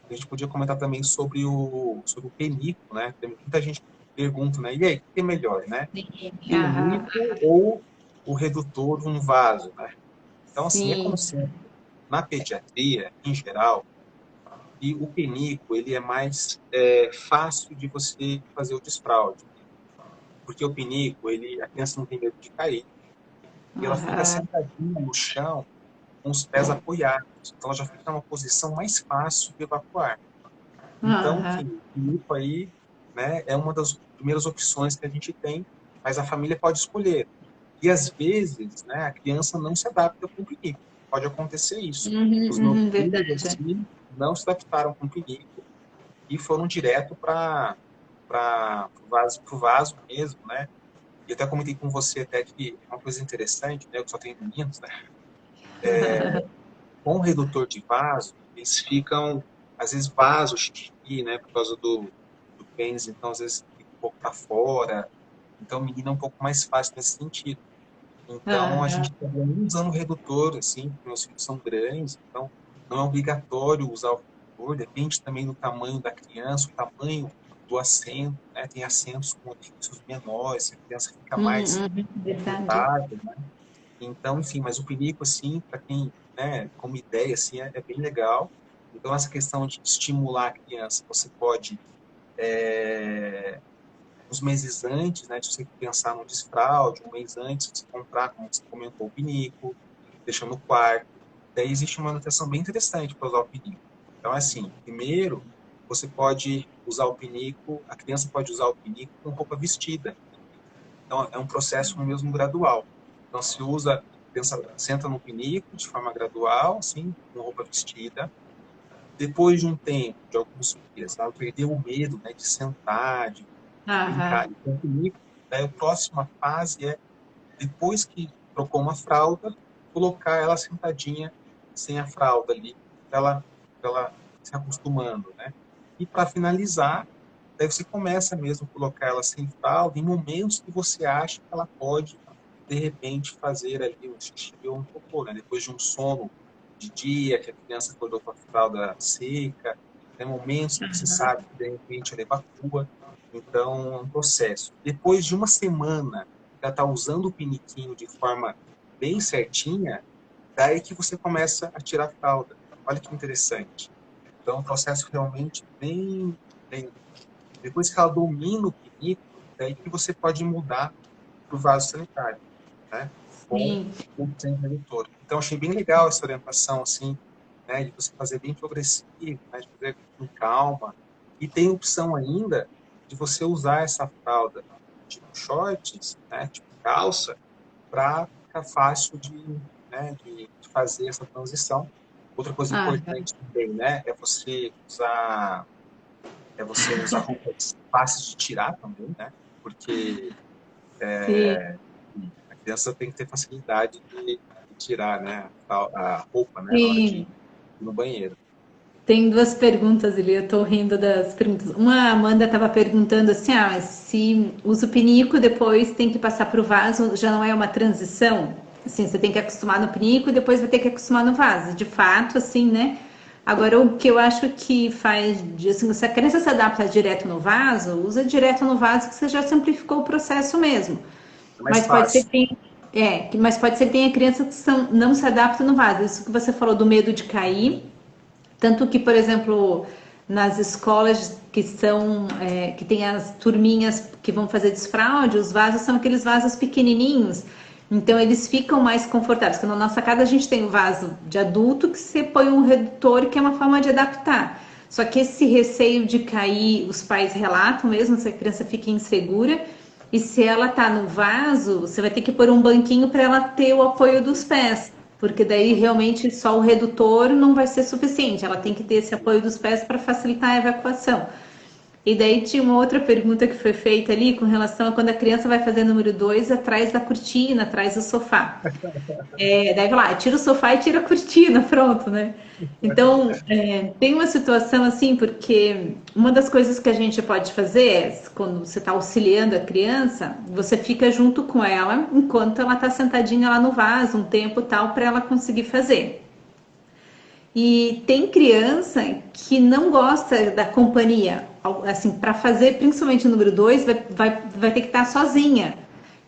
a gente podia comentar também sobre o penico, né? Tem muita gente que pergunta, né? E aí, o que é melhor, né? Sim, aham, Penico ou o redutor de um vaso, né? Então, assim, é como sim, sempre. Na pediatria, em geral, e o penico, ele é mais fácil de você fazer o desfraude. Porque o pinico, a criança não tem medo de cair, e ela fica aham, sentadinha no chão, com os pés apoiados. Então, ela já fica numa posição mais fácil de evacuar. Então, aham, enfim, o pinico aí, né, é uma das primeiras opções que a gente tem, mas a família pode escolher. E, às vezes, né, a criança não se adapta com o pinico. Pode acontecer isso. Os meus filhos, verdade. assim, não se adaptaram com o pinico e foram direto para o vaso mesmo, né? E até comentei com você até que é uma coisa interessante, né? Eu que só tenho meninos, né? Com o redutor de vaso, eles ficam, às vezes, vaso xixi, né? Por causa do pênis, então, às vezes, fica um pouco para fora. Então, o menino é um pouco mais fácil nesse sentido. Então, a Aham, gente está usando o redutor, assim, porque meus filhos são grandes, então, não é obrigatório usar o redutor, depende também do tamanho da criança, o tamanho do assento, né? Tem assentos com orifícios menores, a criança fica mais verdade. confortável, né? Então, enfim, mas o pinico, assim, para quem, né, como ideia, assim, é bem legal. Então, essa questão de estimular a criança, você pode, uns meses antes, né, de você pensar no desfraude, um mês antes, você comprar, como você comentou, o pinico, deixar no quarto. Daí existe uma anotação bem interessante para usar o pinico. Então, assim, primeiro, você pode usar o pinico, a criança pode usar o pinico com roupa vestida. Então, é um processo mesmo gradual. Então, se usa, pensa, senta no pinico de forma gradual, assim, com roupa vestida. Depois de um tempo, de alguns dias, ela perdeu o medo, né, de sentar, de brincar Aham, com o pinico. Daí, a próxima fase é, depois que trocou uma fralda, colocar ela sentadinha sem a fralda ali, pra ela se acostumando, né? E para finalizar, daí você começa mesmo a colocar ela sem fralda em momentos que você acha que ela pode, de repente, fazer ali um xixi ou um cocô, né? Depois de um sono de dia, que a criança acordou com a fralda seca, tem momentos que você sabe que, de repente, ela evacua. Então, é um processo. Depois de uma semana que ela está usando o piniquinho de forma bem certinha, daí que você começa a tirar a fralda. Olha que interessante. Então, é um processo realmente bem lento. Depois que ela domina o pinico, daí que você pode mudar para o vaso sanitário, né? Com sim. o desenho redutor. Então, achei bem legal essa orientação, assim, né? De você fazer bem progressivo, né? De fazer com calma. E tem opção ainda de você usar essa fralda tipo shorts, né? Tipo calça, para ficar fácil de fazer essa transição. Outra coisa Aham, importante também, né? É você usar roupas fáceis de tirar também, né? Porque sim. a criança tem que ter facilidade de tirar, né, a roupa, né, na hora de Sim. ir no banheiro. Tem duas perguntas ali, eu tô rindo das perguntas. Uma, a Amanda estava perguntando assim, se usa o pinico depois tem que passar para o vaso, já não é uma transição? Assim, você tem que acostumar no pinico e depois vai ter que acostumar no vaso. De fato, assim, né? Agora, o que eu acho que faz, assim, se a criança se adapta direto no vaso, usa direto no vaso que você já simplificou o processo mesmo. É mais Mas pode ser fácil. que tenha, mas pode ser que tenha crianças que não se adaptam no vaso. Isso que você falou do medo de cair, tanto que, por exemplo, nas escolas que são que tem as turminhas que vão fazer desfraude, os vasos são aqueles vasos pequenininhos, então eles ficam mais confortáveis. Porque na nossa casa a gente tem o vaso de adulto que você põe um redutor, que é uma forma de adaptar. Só que esse receio de cair, os pais relatam mesmo, se a criança fica insegura. E se ela tá no vaso, você vai ter que pôr um banquinho para ela ter o apoio dos pés, porque daí realmente só o redutor não vai ser suficiente. Ela tem que ter esse apoio dos pés para facilitar a evacuação. E daí tinha uma outra pergunta que foi feita ali com relação a quando a criança vai fazer número 2 atrás da cortina, atrás do sofá. Daí vai lá, tira o sofá e tira a cortina, pronto, né? Então, tem uma situação assim, porque uma das coisas que a gente pode fazer é, quando você está auxiliando a criança, você fica junto com ela enquanto ela está sentadinha lá no vaso, um tempo tal, para ela conseguir fazer. E tem criança que não gosta da companhia, assim, para fazer, principalmente o número 2, vai ter que estar sozinha.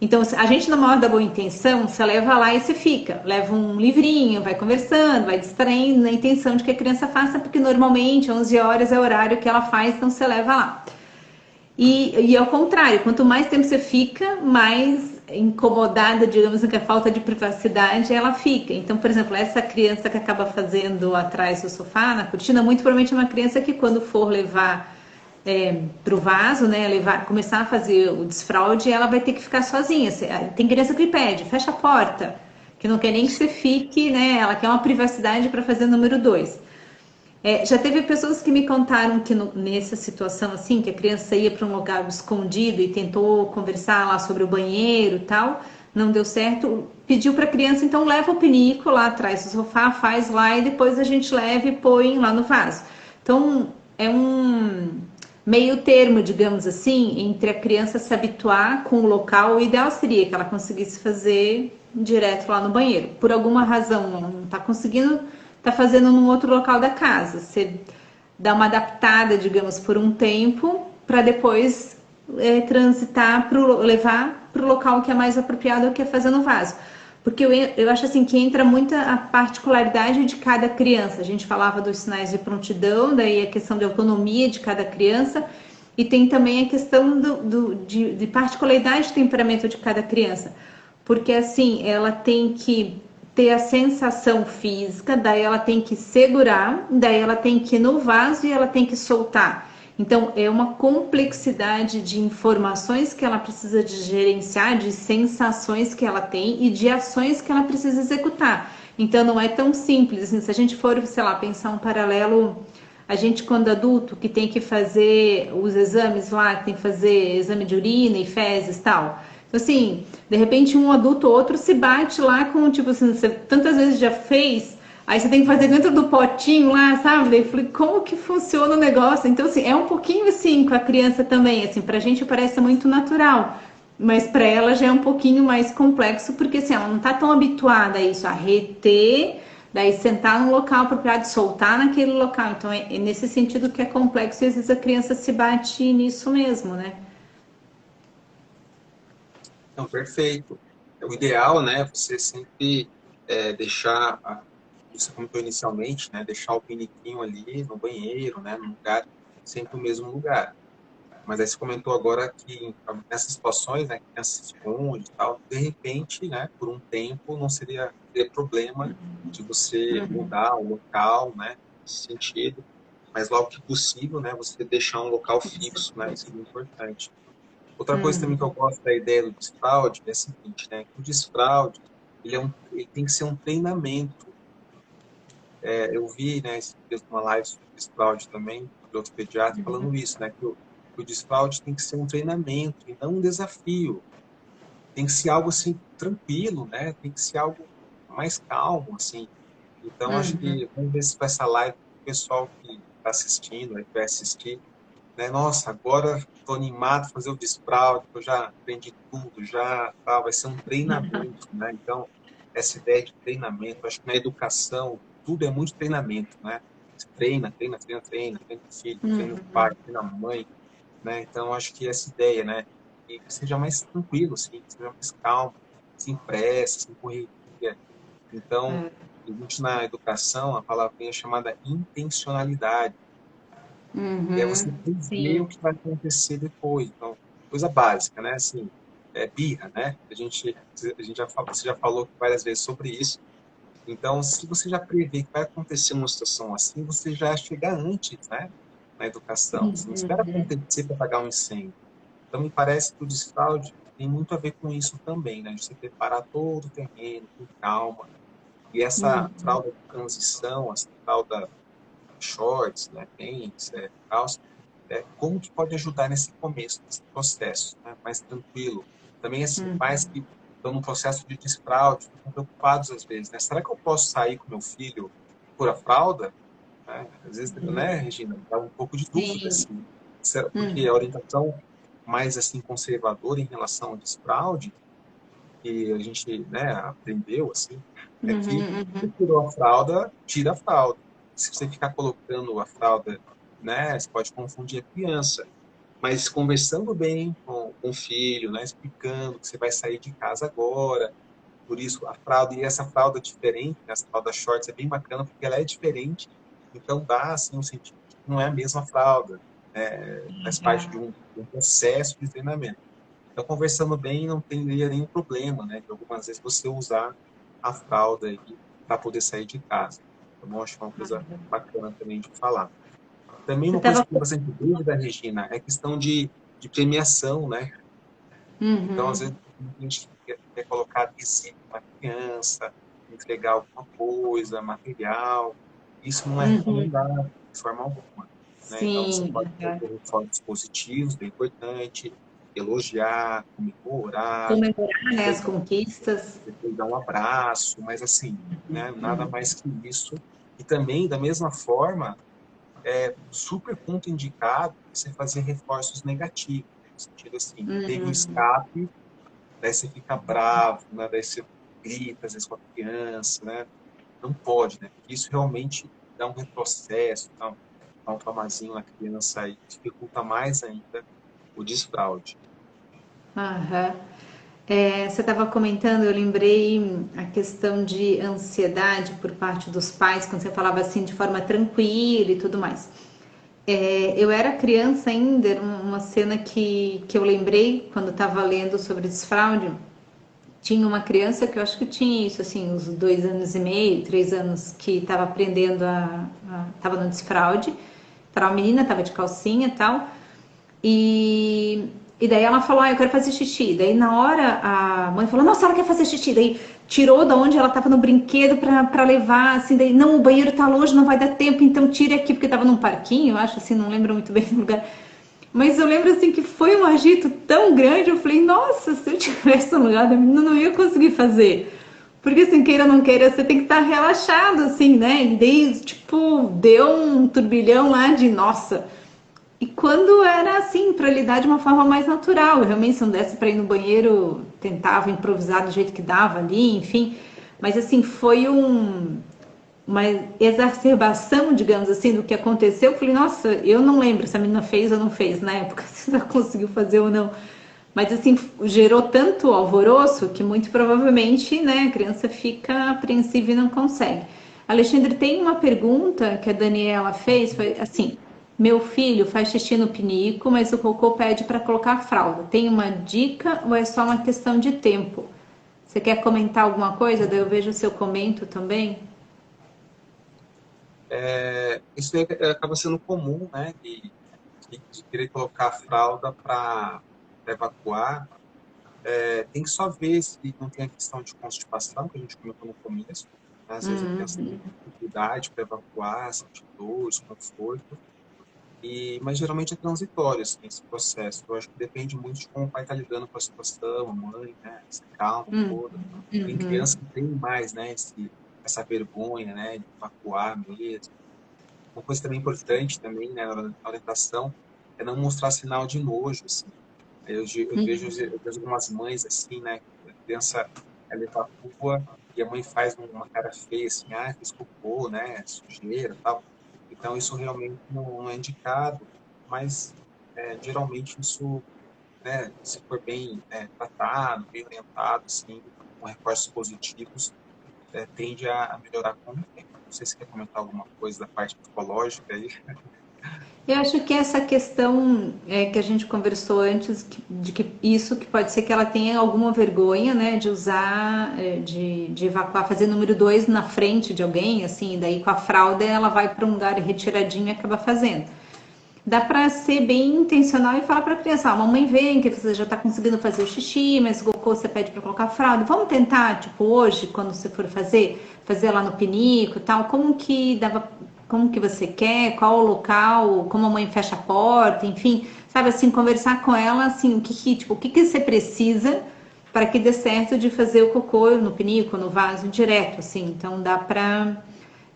Então, a gente, na maior da boa intenção, você leva lá e você fica. Leva um livrinho, vai conversando, vai distraindo, na intenção de que a criança faça, porque normalmente 11 horas é o horário que ela faz, então você leva lá. E ao contrário, quanto mais tempo você fica, mais incomodada, digamos, com a falta de privacidade ela fica. Então, por exemplo, essa criança que acaba fazendo atrás do sofá, na cortina, muito provavelmente é uma criança que quando for levar pro vaso, né, começar a fazer o desfraude, ela vai ter que ficar sozinha. Tem criança que pede, fecha a porta, que não quer nem que você fique, né? Ela quer uma privacidade para fazer o número 2. Já teve pessoas que me contaram que nessa situação assim, que a criança ia para um lugar escondido e tentou conversar lá sobre o banheiro e tal, não deu certo, pediu para a criança, então leva o pinico lá atrás do sofá, faz lá e depois a gente leva e põe lá no vaso. Então, é um meio termo, digamos assim, entre a criança se habituar com o local. O ideal seria que ela conseguisse fazer direto lá no banheiro. Por alguma razão não está conseguindo, está fazendo num outro local da casa. Você dá uma adaptada, digamos, por um tempo, para depois transitar, levar para o local que é mais apropriado, que é fazer no vaso. Porque eu acho assim que entra muita a particularidade de cada criança. A gente falava dos sinais de prontidão, daí a questão de autonomia de cada criança, e tem também a questão de particularidade de temperamento de cada criança. Porque assim, ela tem que ter a sensação física, daí ela tem que segurar, daí ela tem que ir no vaso e ela tem que soltar. Então, é uma complexidade de informações que ela precisa de gerenciar, de sensações que ela tem e de ações que ela precisa executar. Então, não é tão simples. Assim, se a gente for, sei lá, pensar um paralelo, a gente, quando adulto, que tem que fazer os exames lá, que tem que fazer exame de urina e fezes e tal. Então, assim, de repente, um adulto ou outro se bate lá com, tipo assim, você tantas vezes já fez. Aí você tem que fazer dentro do potinho lá, sabe? Daí eu falei, como que funciona o negócio? Então, assim, é um pouquinho assim com a criança também, assim, pra gente parece muito natural, mas pra ela já é um pouquinho mais complexo, porque assim, ela não tá tão habituada a isso, a reter, daí sentar no local apropriado, soltar naquele local. Então, é nesse sentido que é complexo e às vezes a criança se bate nisso mesmo, né? Não, perfeito. O ideal, né, você sempre deixar, você comentou inicialmente, né, deixar o piniquinho ali no banheiro, né, no lugar, sempre no mesmo lugar. Mas aí você comentou agora que nessas situações, né, que a criança se esconde e tal, de repente, né, por um tempo não teria problema de você mudar o local, né, nesse sentido, mas logo que possível, né, você deixar um local fixo, né, seria importante. Outra coisa também que eu gosto da ideia do desfraude é a seguinte, né, que o desfraude, ele tem que ser um treinamento. Eu vi, né, esses dias uma live sobre desfraude também, de outro pediatra, falando isso, né, que o desfraude tem que ser um treinamento e não um desafio. Tem que ser algo assim tranquilo, né? Tem que ser algo mais calmo, assim. Então acho que vamos ver se com essa live o pessoal que está assistindo, aí que vai assistir, né? Nossa, agora estou animado a fazer o desfraude, eu já aprendi tudo, já tá, vai ser um treinamento, né? Então essa ideia de treinamento, acho que na educação tudo é muito treinamento, né? Você treina, treina, treina, treina, treina o filho, treina o pai, treina a mãe, né? Então, acho que essa ideia, né? Que seja mais tranquilo, assim, que seja mais calmo, sem pressa, sem correria. Então, a gente na educação, a palavrinha é chamada intencionalidade, que é você prever o Sim. que vai acontecer depois. Então, coisa básica, né? Assim, birra, né? Você já falou várias vezes sobre isso. Então, se você já prevê que vai acontecer uma situação assim, você já chega antes, né? Na educação. Você não espera acontecer para apagar um incêndio. Então, me parece que o desfraude tem muito a ver com isso também, né? De você preparar todo o terreno com calma. E essa fralda de transição, essa fralda shorts, né? Tênis, calça, como que pode ajudar nesse começo, nesse processo, né? Mais tranquilo. Também, assim, pais que estão no processo de desfraude, ficam preocupados às vezes, né? Será que eu posso sair com meu filho por a fralda? Né? Às vezes, né, Regina, dá um pouco de dúvida, Sim. assim, porque a orientação mais, assim, conservadora em relação ao desfraude, que a gente, né, aprendeu, assim, é que se tirou a fralda, tira a fralda. Se você ficar colocando a fralda, né, você pode confundir a criança. Mas conversando bem com o filho, né, explicando que você vai sair de casa agora, por isso a fralda, e essa fralda diferente, né, essa fralda shorts é bem bacana porque ela é diferente, então dá assim um sentido de que não é a mesma fralda, faz parte de um processo de treinamento. Então, conversando bem, não teria nenhum problema, né, de algumas vezes você usar a fralda aí para poder sair de casa. Então, acho que é uma coisa bacana também de falar. Também Você uma coisa estava. que tem bastante dúvida, Regina, é a questão de premiação, né? Então, às vezes, a gente quer colocar adesivo na criança, entregar alguma coisa, material. Isso não é recomendado de forma alguma, né? Então, você Sim. pode fazer reforços positivos, bem importante, elogiar, comemorar, Comemorar, né, depois, as conquistas. depois dar um abraço, mas assim, né? Nada mais que isso. E também, da mesma forma, super contraindicado você fazer reforços negativos, no sentido assim, teve um escape, daí você fica bravo, né? Daí você grita, às vezes, com a criança, né? Não pode, né? Porque isso realmente dá um retrocesso, dá um traumazinho na criança e dificulta mais ainda o desfraude. Aham. Você estava comentando, eu lembrei a questão de ansiedade por parte dos pais, quando você falava assim de forma tranquila e tudo mais. Eu era criança ainda, era uma cena que eu lembrei quando estava lendo sobre desfraude. Tinha uma criança que eu acho que tinha isso, assim, uns 2 anos e meio, 3 anos, que estava aprendendo tava no desfraude. Era uma menina, tava de calcinha e tal. E daí ela falou, eu quero fazer xixi. Daí na hora a mãe falou, nossa, ela quer fazer xixi. Daí tirou da onde ela tava no brinquedo pra levar, assim, daí, não, o banheiro tá longe, não vai dar tempo, então tire aqui, porque tava num parquinho, eu acho, assim, não lembro muito bem do lugar. Mas eu lembro, assim, que foi um agito tão grande, eu falei, nossa, se eu tivesse no lugar da menina, eu não ia conseguir fazer. Porque, assim, queira ou não queira, você tem que estar relaxado, assim, né? E daí, tipo, deu um turbilhão lá de, nossa. E quando era assim, para lidar de uma forma mais natural, eu realmente, se não desse para ir no banheiro, tentava improvisar do jeito que dava ali, enfim. Mas assim, foi uma exacerbação, digamos assim, do que aconteceu. Eu falei, nossa, eu não lembro se a menina fez ou não fez na época, se ela conseguiu fazer ou não. Mas assim, gerou tanto alvoroço que muito provavelmente, né, a criança fica apreensiva e não consegue. Alexandre, tem uma pergunta que a Daniela fez, foi assim: meu filho faz xixi no pinico, mas o cocô pede para colocar a fralda. Tem uma dica ou é só uma questão de tempo? Você quer comentar alguma coisa? Daí eu vejo o seu comento também. Isso acaba sendo comum, né? De querer colocar a fralda para evacuar. Tem que só ver se não tem a questão de constipação, que a gente comentou no começo. Né? Às vezes a criança tem dificuldade para evacuar, sente dor, desconforto. Mas geralmente é transitório assim, esse processo. Eu acho que depende muito de como o pai está lidando com a situação, a mãe, né? Essa calma toda. Tem criança que tem mais, né? Essa vergonha, né? De evacuar mesmo. Uma coisa também importante também, né? Na orientação é não mostrar sinal de nojo, assim. Eu vejo algumas mães assim, né? A criança ela evacua e a mãe faz uma cara feia, assim, fez cocô, né? Sujeira, tal. Então isso realmente não é indicado, mas geralmente isso, né? Se for bem tratado, bem orientado, assim, com reforços positivos, tende a melhorar com o tempo. Não sei se quer comentar alguma coisa da parte psicológica aí. Eu acho que essa questão que a gente conversou antes, de que isso que pode ser que ela tenha alguma vergonha, né, de usar, de evacuar, fazer número 2 na frente de alguém, assim, daí com a fralda ela vai para um lugar retiradinho e acaba fazendo. Dá para ser bem intencional e falar para a criança: a mamãe vem, que você já está conseguindo fazer o xixi, mas o cocô você pede para colocar a fralda. Vamos tentar, tipo, hoje, quando você for fazer lá no pinico e tal, como que dava. como que você quer, qual o local, como a mãe fecha a porta, enfim, sabe assim, conversar com ela assim, o que que você precisa para que dê certo de fazer o cocô no pinico, no vaso direto, assim. Então dá para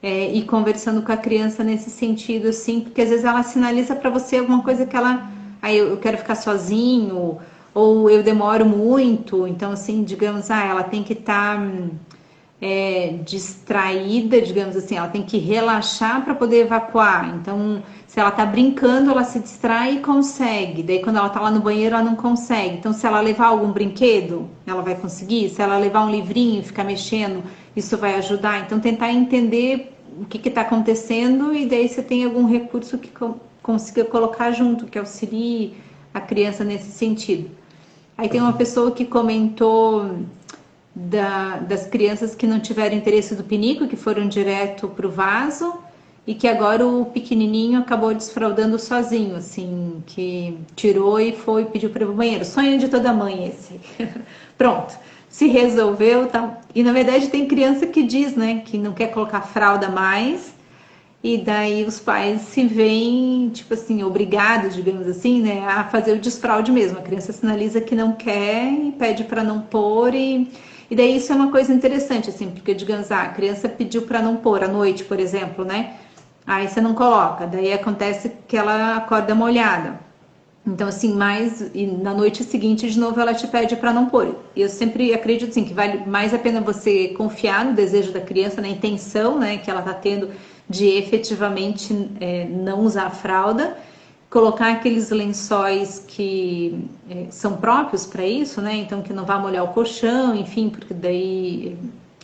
ir conversando com a criança nesse sentido, assim, porque às vezes ela sinaliza para você alguma coisa que ela, aí eu quero ficar sozinho, ou eu demoro muito, então assim, digamos, ela tem que estar distraída, digamos assim, ela tem que relaxar para poder evacuar. Então, se ela tá brincando, ela se distrai e consegue. Daí, quando ela tá lá no banheiro, ela não consegue. Então, se ela levar algum brinquedo, ela vai conseguir. Se ela levar um livrinho e ficar mexendo, isso vai ajudar. Então, tentar entender o que está acontecendo e daí você tem algum recurso que consiga colocar junto, que auxilie a criança nesse sentido. Aí tem uma pessoa que comentou das crianças que não tiveram interesse do pinico, que foram direto para o vaso, e que agora o pequenininho acabou desfraldando sozinho, assim, que tirou e foi pediu para ir pro banheiro. Sonho de toda mãe esse. Pronto, se resolveu, tá? E na verdade tem criança que diz, né, que não quer colocar fralda mais, e daí os pais se veem, tipo assim, obrigados, digamos assim, né, a fazer o desfraude mesmo. A criança sinaliza que não quer e pede para não pôr e daí isso é uma coisa interessante, assim, porque digamos, a criança pediu para não pôr à noite, por exemplo, né? Aí você não coloca, daí acontece que ela acorda molhada. Então, assim, e na noite seguinte, de novo, ela te pede para não pôr. Eu sempre acredito, assim, que vale mais a pena você confiar no desejo da criança, na intenção, né, que ela tá tendo de efetivamente não usar a fralda, colocar aqueles lençóis que são próprios para isso, né, então que não vai molhar o colchão, enfim, porque daí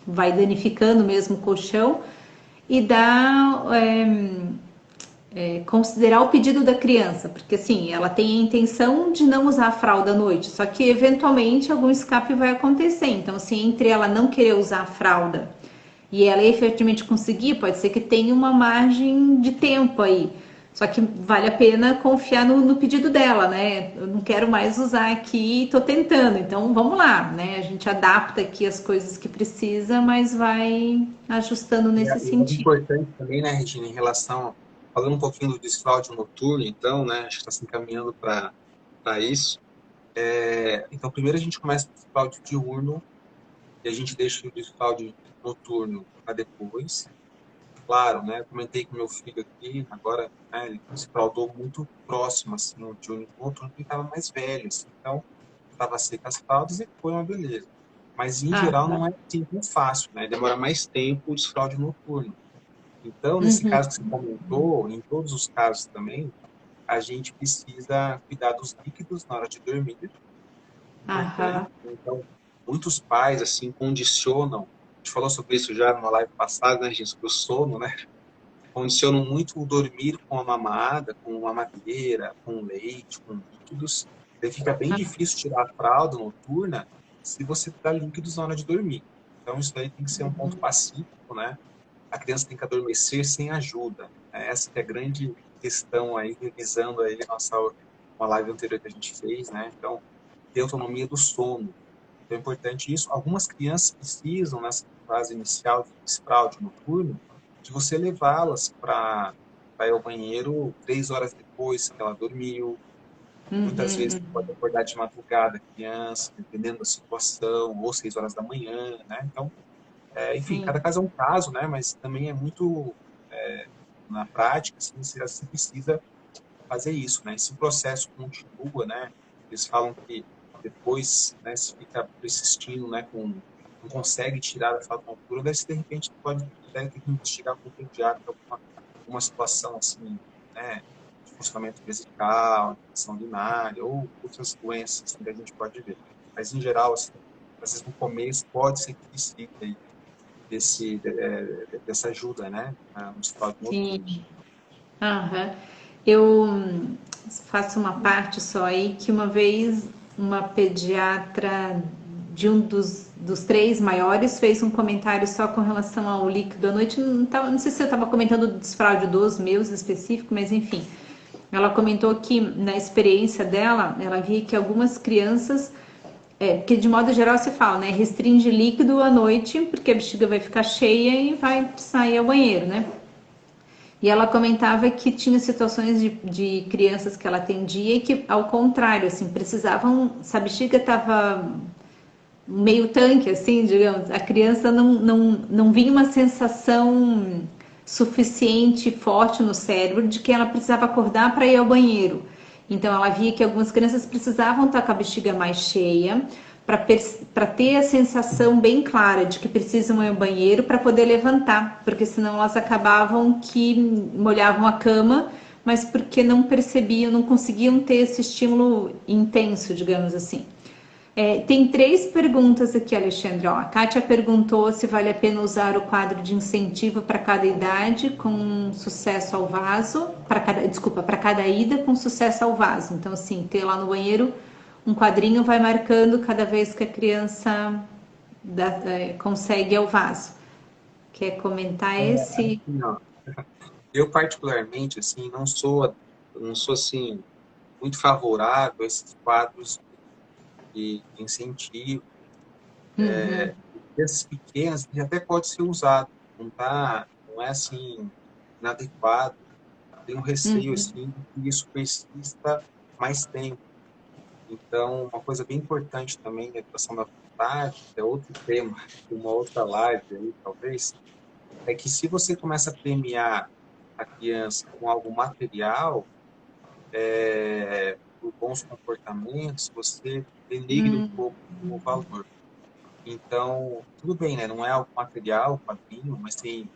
vai danificando mesmo o colchão, e dar considerar o pedido da criança, porque assim, ela tem a intenção de não usar a fralda à noite, só que eventualmente algum escape vai acontecer. Então, assim, entre ela não querer usar a fralda e ela efetivamente conseguir, pode ser que tenha uma margem de tempo aí. Só que vale a pena confiar no pedido dela, né? Eu não quero mais usar aqui, tô tentando, então vamos lá, né? A gente adapta aqui as coisas que precisa, mas vai ajustando nesse E algo sentido. importante também, né, Regina, em relação, falando um pouquinho do desfraude noturno, então, né, acho que está se encaminhando para isso. Então, primeiro a gente começa com o desfraude diurno e a gente deixa o desfraude noturno para depois. Claro, né, comentei com meu filho aqui, agora, né, ele se fraldou muito próximo, assim, no diurno e no noturno, porque ele estava mais velho, assim, então, estava seca as fraldas e foi uma beleza. Mas, em Ah, geral, não é assim tão fácil, né, demora mais tempo o desfraude noturno. Então, nesse uhum, caso que você comentou, em todos os casos também, a gente precisa cuidar dos líquidos na hora de dormir, importante. aham. Então, muitos pais, assim, condicionam, a gente falou sobre isso já numa live passada, né, gente, sobre o sono, né? Condicionam muito o dormir com a mamada, com mamadeira, com leite, com líquidos. Daí fica bem difícil tirar a fralda noturna se você dá líquidos na hora de dormir. Então, isso daí tem que ser um ponto pacífico, né? A criança tem que adormecer sem ajuda. Essa que é a grande questão aí, revisando aí uma live anterior que a gente fez, né? Então, ter autonomia do sono. Então, é importante isso. Algumas crianças precisam, nessa fase inicial de desfraude noturno, de você levá-las para ir ao banheiro 3 horas depois que ela dormiu. Muitas vezes pode acordar de madrugada a criança, dependendo da situação, ou 6 horas da manhã, né? Então, enfim, Sim. cada caso é um caso, né? Mas também é muito, na prática, assim, você precisa fazer isso, né? Esse processo continua, né? Eles falam que depois, né, se fica persistindo, né, não consegue tirar a falta altura, daí se de repente deve ter que investigar com o pediatra alguma situação assim, né, de funcionamento vesical, infecção urinária ou outras doenças assim, que a gente pode ver. Mas em geral, assim, às vezes no começo pode ser que precise aí dessa ajuda, né, no estado noturno. Sim. Aham. Eu faço uma parte só aí que uma vez uma pediatra de um dos três maiores fez um comentário só com relação ao líquido à noite. Não sei se eu estava comentando do desfraude dos meus específico, mas enfim. Ela comentou que na experiência dela, ela via que algumas crianças, porque de modo geral se fala, né? Restringe líquido à noite, porque a bexiga vai ficar cheia e vai sair ao banheiro, né? E ela comentava que tinha situações de crianças que ela atendia e que, ao contrário, assim, precisavam, se a bexiga estava meio tanque, assim, digamos, a criança não vinha uma sensação suficiente, forte no cérebro de que ela precisava acordar para ir ao banheiro. Então ela via que algumas crianças precisavam estar com a bexiga mais cheia para ter a sensação bem clara de que precisam ir ao banheiro para poder levantar, porque senão elas acabavam que molhavam a cama, mas porque não percebiam, não conseguiam ter esse estímulo intenso, digamos assim. Tem três perguntas aqui, Alexandre. Ó, a Kátia perguntou se vale a pena usar o quadro de incentivo para cada idade com sucesso ao vaso, para cada ida com sucesso ao vaso. Então, assim, ter lá no banheiro um quadrinho vai marcando cada vez que a criança consegue ao vaso. Quer comentar esse? Não. Eu particularmente, assim, não sou assim muito favorável a esses quadros de incentivo. Uhum, Esses pequenos, ele até pode ser usado, não é assim inadequado. Tenho receio uhum, assim de que isso persista mais tempo. Então, uma coisa bem importante também da educação da vontade, que é outro tema, uma outra live aí, talvez, é que se você começa a premiar a criança com algo material, por bons comportamentos, você denigre um pouco o valor. Então, tudo bem, né? Não é algo material, quadrinho, mas tem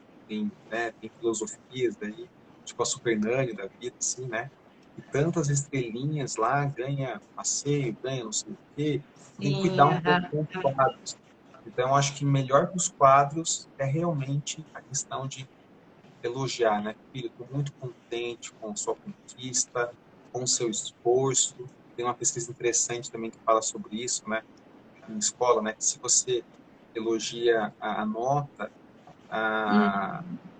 filosofias daí, tipo a Super Nanny da vida, assim, né? E tantas estrelinhas lá, ganha passeio, ganha não sei o quê. Tem que cuidar sim, um pouco aham, com os quadros. Então, eu acho que melhor que os quadros é realmente a questão de elogiar, né? Filho, estou muito contente com sua conquista, com seu esforço. Tem uma pesquisa interessante também que fala sobre isso, né? Em escola, né? Que se você elogia a nota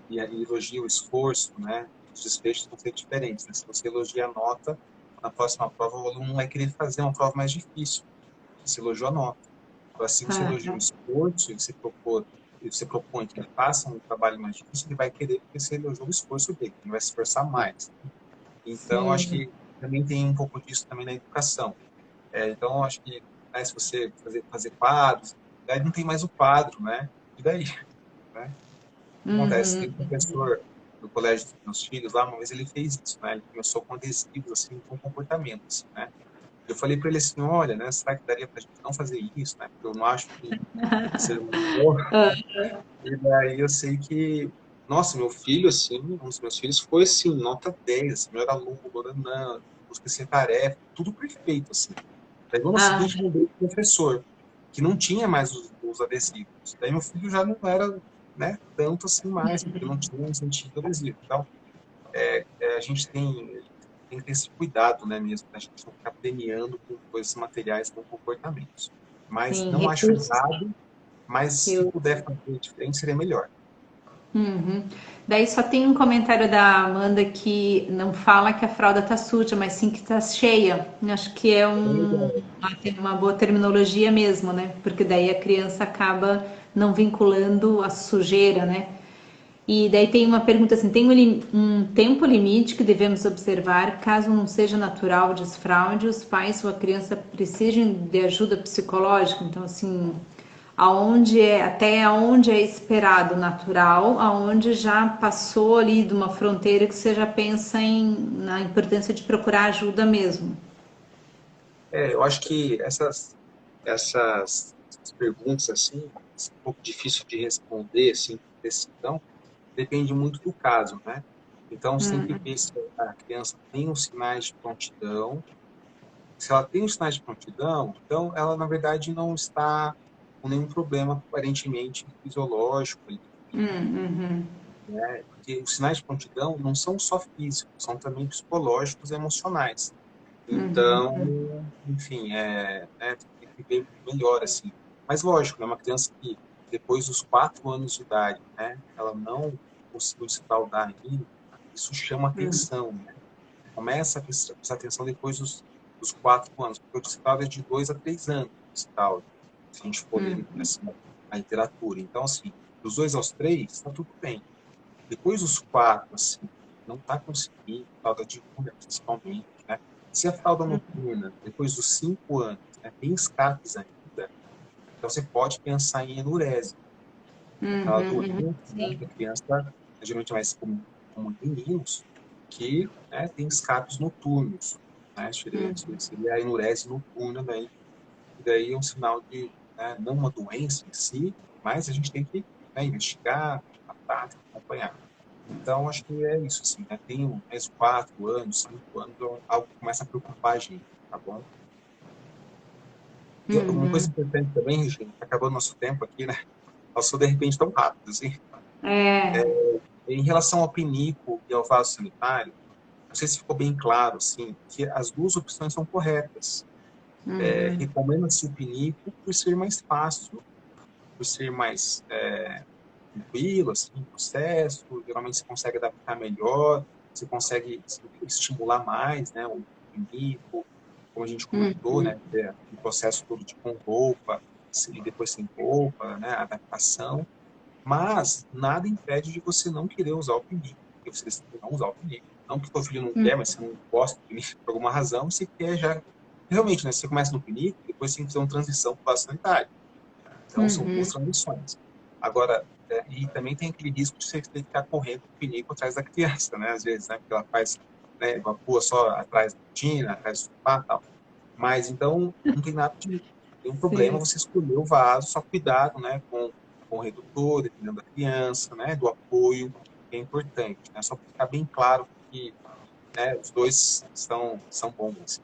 e elogia o esforço, né? Os desfechos vão ser diferentes, né? Se você elogia a nota, na próxima prova o aluno não vai querer fazer uma prova mais difícil. Você elogiou a nota. Então, assim, você elogia o aham, esforço e você propõe que ele faça um trabalho mais difícil, ele vai querer porque você elogiou o esforço dele, ele vai se esforçar mais. Então, acho sim. que também tem um pouco disso também na educação. Então, acho que se você fazer quadros, daí não tem mais o quadro, né? E daí, né? O que acontece? Tem um Uhum. professor do colégio dos meus filhos lá, uma vez ele fez isso, né? Ele começou com adesivos, assim, com comportamento, assim, né? Eu falei para ele assim, olha, né? Será que daria para a gente não fazer isso, né? Porque eu não acho que seja muito bom. E daí eu sei que, nossa, meu filho, assim, um dos meus filhos foi, assim, nota 10, assim, melhor aluno, não, busca sem tarefa, tudo perfeito, assim. Daí no ano Ah, seguinte mudei de professor, que não tinha mais os adesivos. Daí meu filho já não era, né, tanto assim mais, porque não tinha um incentivo adesivo. Então, a gente tem que ter esse cuidado, né, mesmo, a gente não ficar premiando com coisas materiais, com comportamentos. Mas sim, não acho recursos errado, mas que se puder fazer diferente, seria melhor. Uhum. Daí só tem um comentário da Amanda que não fala que a fralda tá suja, mas sim que tá cheia. Acho que é uma boa terminologia mesmo, né? Porque daí a criança acaba não vinculando a sujeira, né? E daí tem uma pergunta assim: tem um tempo limite que devemos observar caso não seja natural o desfraude, os pais ou a criança precisem de ajuda psicológica? Então, assim, até onde é esperado natural, aonde já passou ali de uma fronteira que você já pensa na importância de procurar ajuda mesmo. Eu acho que essas perguntas, assim, um pouco difícil de responder, assim, com precisão, depende muito do caso, né? Então, você tem que ver se a criança tem os sinais de prontidão. Se ela tem os sinais de prontidão, então ela, na verdade, não está com nenhum problema, aparentemente, fisiológico, Uhum, né? Porque os sinais de prontidão não são só físicos, são também psicológicos e emocionais. Então, enfim, tem que ver melhor, assim. Mas, lógico, né, uma criança que, depois dos 4 anos de idade, né, ela não conseguiu desfraldar ainda, isso chama atenção, né? Começa a prestar atenção depois dos 4 anos, porque o desfraude é de 2 a 3 anos, o desfraude, se a gente for ler assim, a literatura. Então, assim, dos 2 aos 3, está tudo bem. Depois dos 4, assim, não está conseguindo, fralda diurna principalmente, né? Se a fralda noturna, depois dos 5 anos, né, tem escapes ainda, então você pode pensar em enurese. Aquela doença, né, sim. que a criança, geralmente mais comum em meninos, que, né, tem escapes noturnos, né? Seria a enurese noturna daí, e daí é um sinal de, né, não uma doença em si, mas a gente tem que, né, investigar, tratar, acompanhar. Então, acho que é isso, assim, né? Tem mais 4 anos, 5 anos, é algo que começa a preocupar a gente, tá bom? E uma coisa importante também, Regina, tá acabando nosso tempo aqui, né? Passou de repente tão rápido, assim. É. Em relação ao pinico e ao vaso sanitário, não sei se ficou bem claro, assim, que as duas opções são corretas. Recomenda-se o pinico por ser mais fácil, por ser mais tranquilo, assim, o processo, geralmente você consegue adaptar melhor, você consegue estimular mais, né, o pinico, como a gente comentou, né, o processo todo de com roupa, e depois sem roupa, né, a adaptação, mas nada impede de você não querer usar o pinico, porque você decide não usar o pinico. Não que o filho não quer, mas você não gosta do pinico por alguma razão, você quer já... Realmente, né, você começa no pinico, depois você tem que fazer uma transição para o vaso sanitário. Então, são duas transições. Agora, e também tem aquele risco de você ter que ficar correndo com o pinico atrás da criança, né? Às vezes, né? Porque ela faz, né, uma rua só atrás da cortina, atrás do sofá e tal. Mas, então, não tem nada de... Tem um problema Sim. você escolher o vaso, só cuidado, né? Com o redutor, dependendo da criança, né? Do apoio, que é importante, né? Só para ficar bem claro que, né, os dois são bons, assim,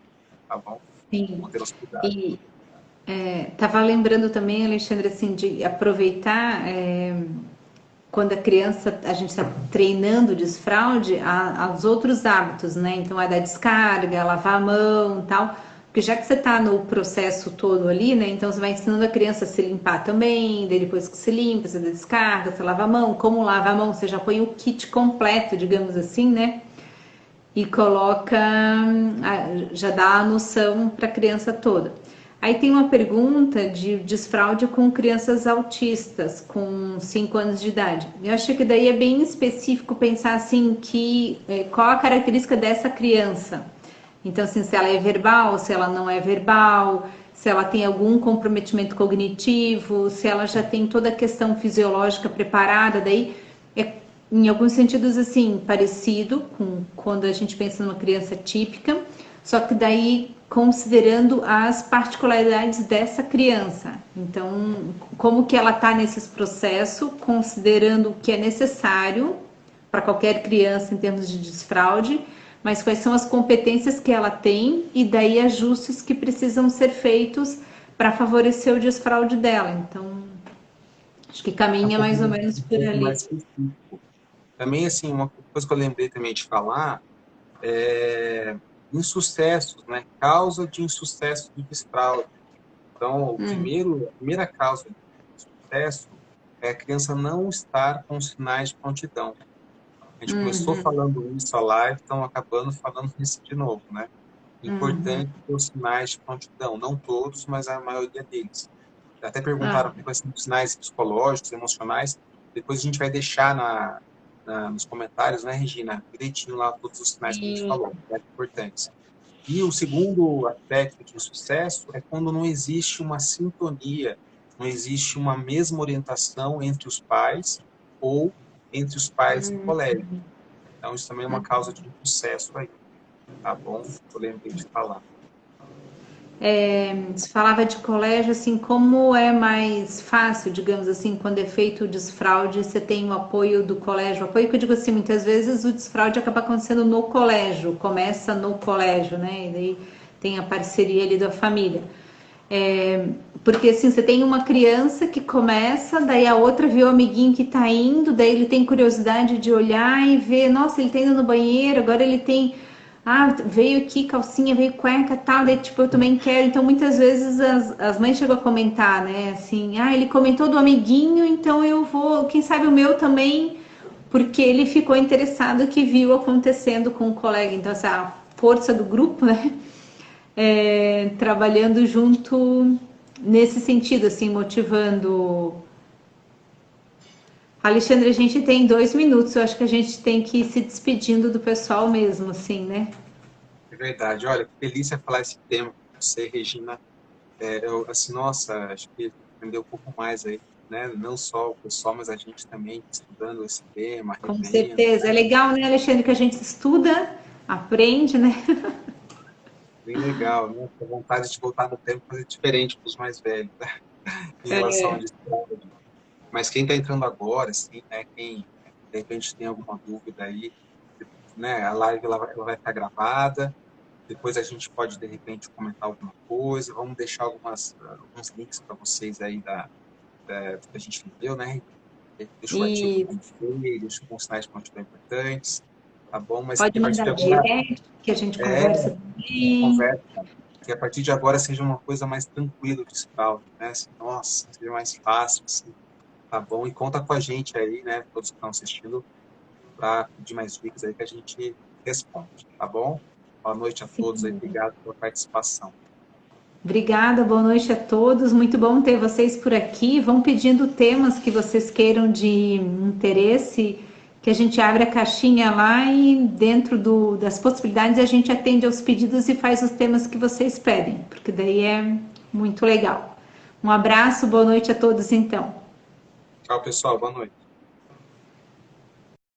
tá bom? Sim. Vou ter os cuidados. E tava lembrando também, Alexandre, assim, de aproveitar quando a criança, a gente está treinando o desfraude, aos outros hábitos, né? Então, a da descarga, lavar a mão e tal. Porque já que você está no processo todo ali, né? Então, você vai ensinando a criança a se limpar também. Daí, depois que se limpa, você dá descarga, você lava a mão. Como lava a mão? Você já põe o kit completo, digamos assim, né? E coloca, já dá a noção para a criança toda. Aí tem uma pergunta de desfraude com crianças autistas com 5 anos de idade. Eu acho que daí é bem específico pensar assim que qual a característica dessa criança. Então, assim, se ela é verbal, se ela não é verbal, se ela tem algum comprometimento cognitivo, se ela já tem toda a questão fisiológica preparada, daí é em alguns sentidos assim parecido com quando a gente pensa numa criança típica, só que daí considerando as particularidades dessa criança. Então, como que ela está nesse processo, considerando o que é necessário para qualquer criança em termos de desfraude, mas quais são as competências que ela tem e daí ajustes que precisam ser feitos para favorecer o desfraude dela. Então, acho que É caminha mais ou menos um por pouco ali. mais específico. Também, assim, uma coisa que eu lembrei também de falar é insucessos, né? Causa de insucesso do desfraude. Então, a primeira causa de sucesso é a criança não estar com sinais de prontidão. A gente começou falando isso a live, então acabando falando isso de novo, né? Importante ter os sinais de prontidão, não todos, mas a maioria deles. Até perguntaram quais são os sinais psicológicos, emocionais. Depois a gente vai deixar nos comentários, né, Regina? Direitinho lá todos os sinais que a gente Sim. falou, né, importantes. E o segundo aspecto de sucesso é quando não existe uma sintonia, não existe uma mesma orientação entre os pais ou entre os pais e o colégio. Então, isso também é uma causa de sucesso aí, tá bom? Eu lembrei de falar. Se falava de colégio, assim, como é mais fácil, digamos assim, quando é feito o desfraude, você tem o apoio do colégio. O apoio que eu digo assim, muitas vezes o desfraude acaba acontecendo no colégio, começa no colégio, né? E daí tem a parceria ali da família. Porque assim, você tem uma criança que começa, daí a outra vê o amiguinho que tá indo, daí ele tem curiosidade de olhar e ver, nossa, ele tá indo no banheiro, agora ele tem, veio aqui calcinha, veio cueca, tal, daí tipo, eu também quero. Então muitas vezes as mães chegam a comentar, né, assim, ele comentou do amiguinho, então eu vou, quem sabe o meu também, porque ele ficou interessado que viu acontecendo com o colega. Então essa força do grupo, né, trabalhando junto nesse sentido, assim, motivando Alexandre, a gente tem 2 minutos, eu acho que a gente tem que ir se despedindo do pessoal mesmo, assim, né? É verdade. Olha, que delícia falar esse tema com você, Regina. Eu, assim, nossa, acho que aprendeu um pouco mais aí, né? Não só o pessoal, mas a gente também estudando esse tema, Com revendo, certeza. É legal, né, Alexandre, que a gente estuda, aprende, né? bem legal, né? Com vontade de voltar no tempo e fazer diferente para os mais velhos, né? Em relação É. a distração. Mas quem está entrando agora, assim, né? Quem de repente tem alguma dúvida aí, né? A live ela vai estar gravada. Depois a gente pode de repente comentar alguma coisa. Vamos deixar alguns links para vocês aí do que a gente viveu, né? Deixa o artigo E que a gente fez, deixa alguns sinais que continuam importantes, tá bom? Mas que pode a partir de mandar agora direct, que a gente é conversa também. conversa, que a partir de agora seja uma coisa mais tranquila de estar, né? Assim, nossa, seja mais fácil, assim, tá bom? E conta com a gente aí, né? Todos que estão assistindo, para pedir mais dicas aí que a gente responde, tá bom? Boa noite a todos aí, Sim. obrigado pela participação. Obrigada, boa noite a todos. Muito bom ter vocês por aqui. Vão pedindo temas que vocês queiram de interesse, que a gente abre a caixinha lá e dentro das possibilidades a gente atende aos pedidos e faz os temas que vocês pedem, porque daí é muito legal. Um abraço, boa noite a todos então. Tchau, pessoal, boa noite.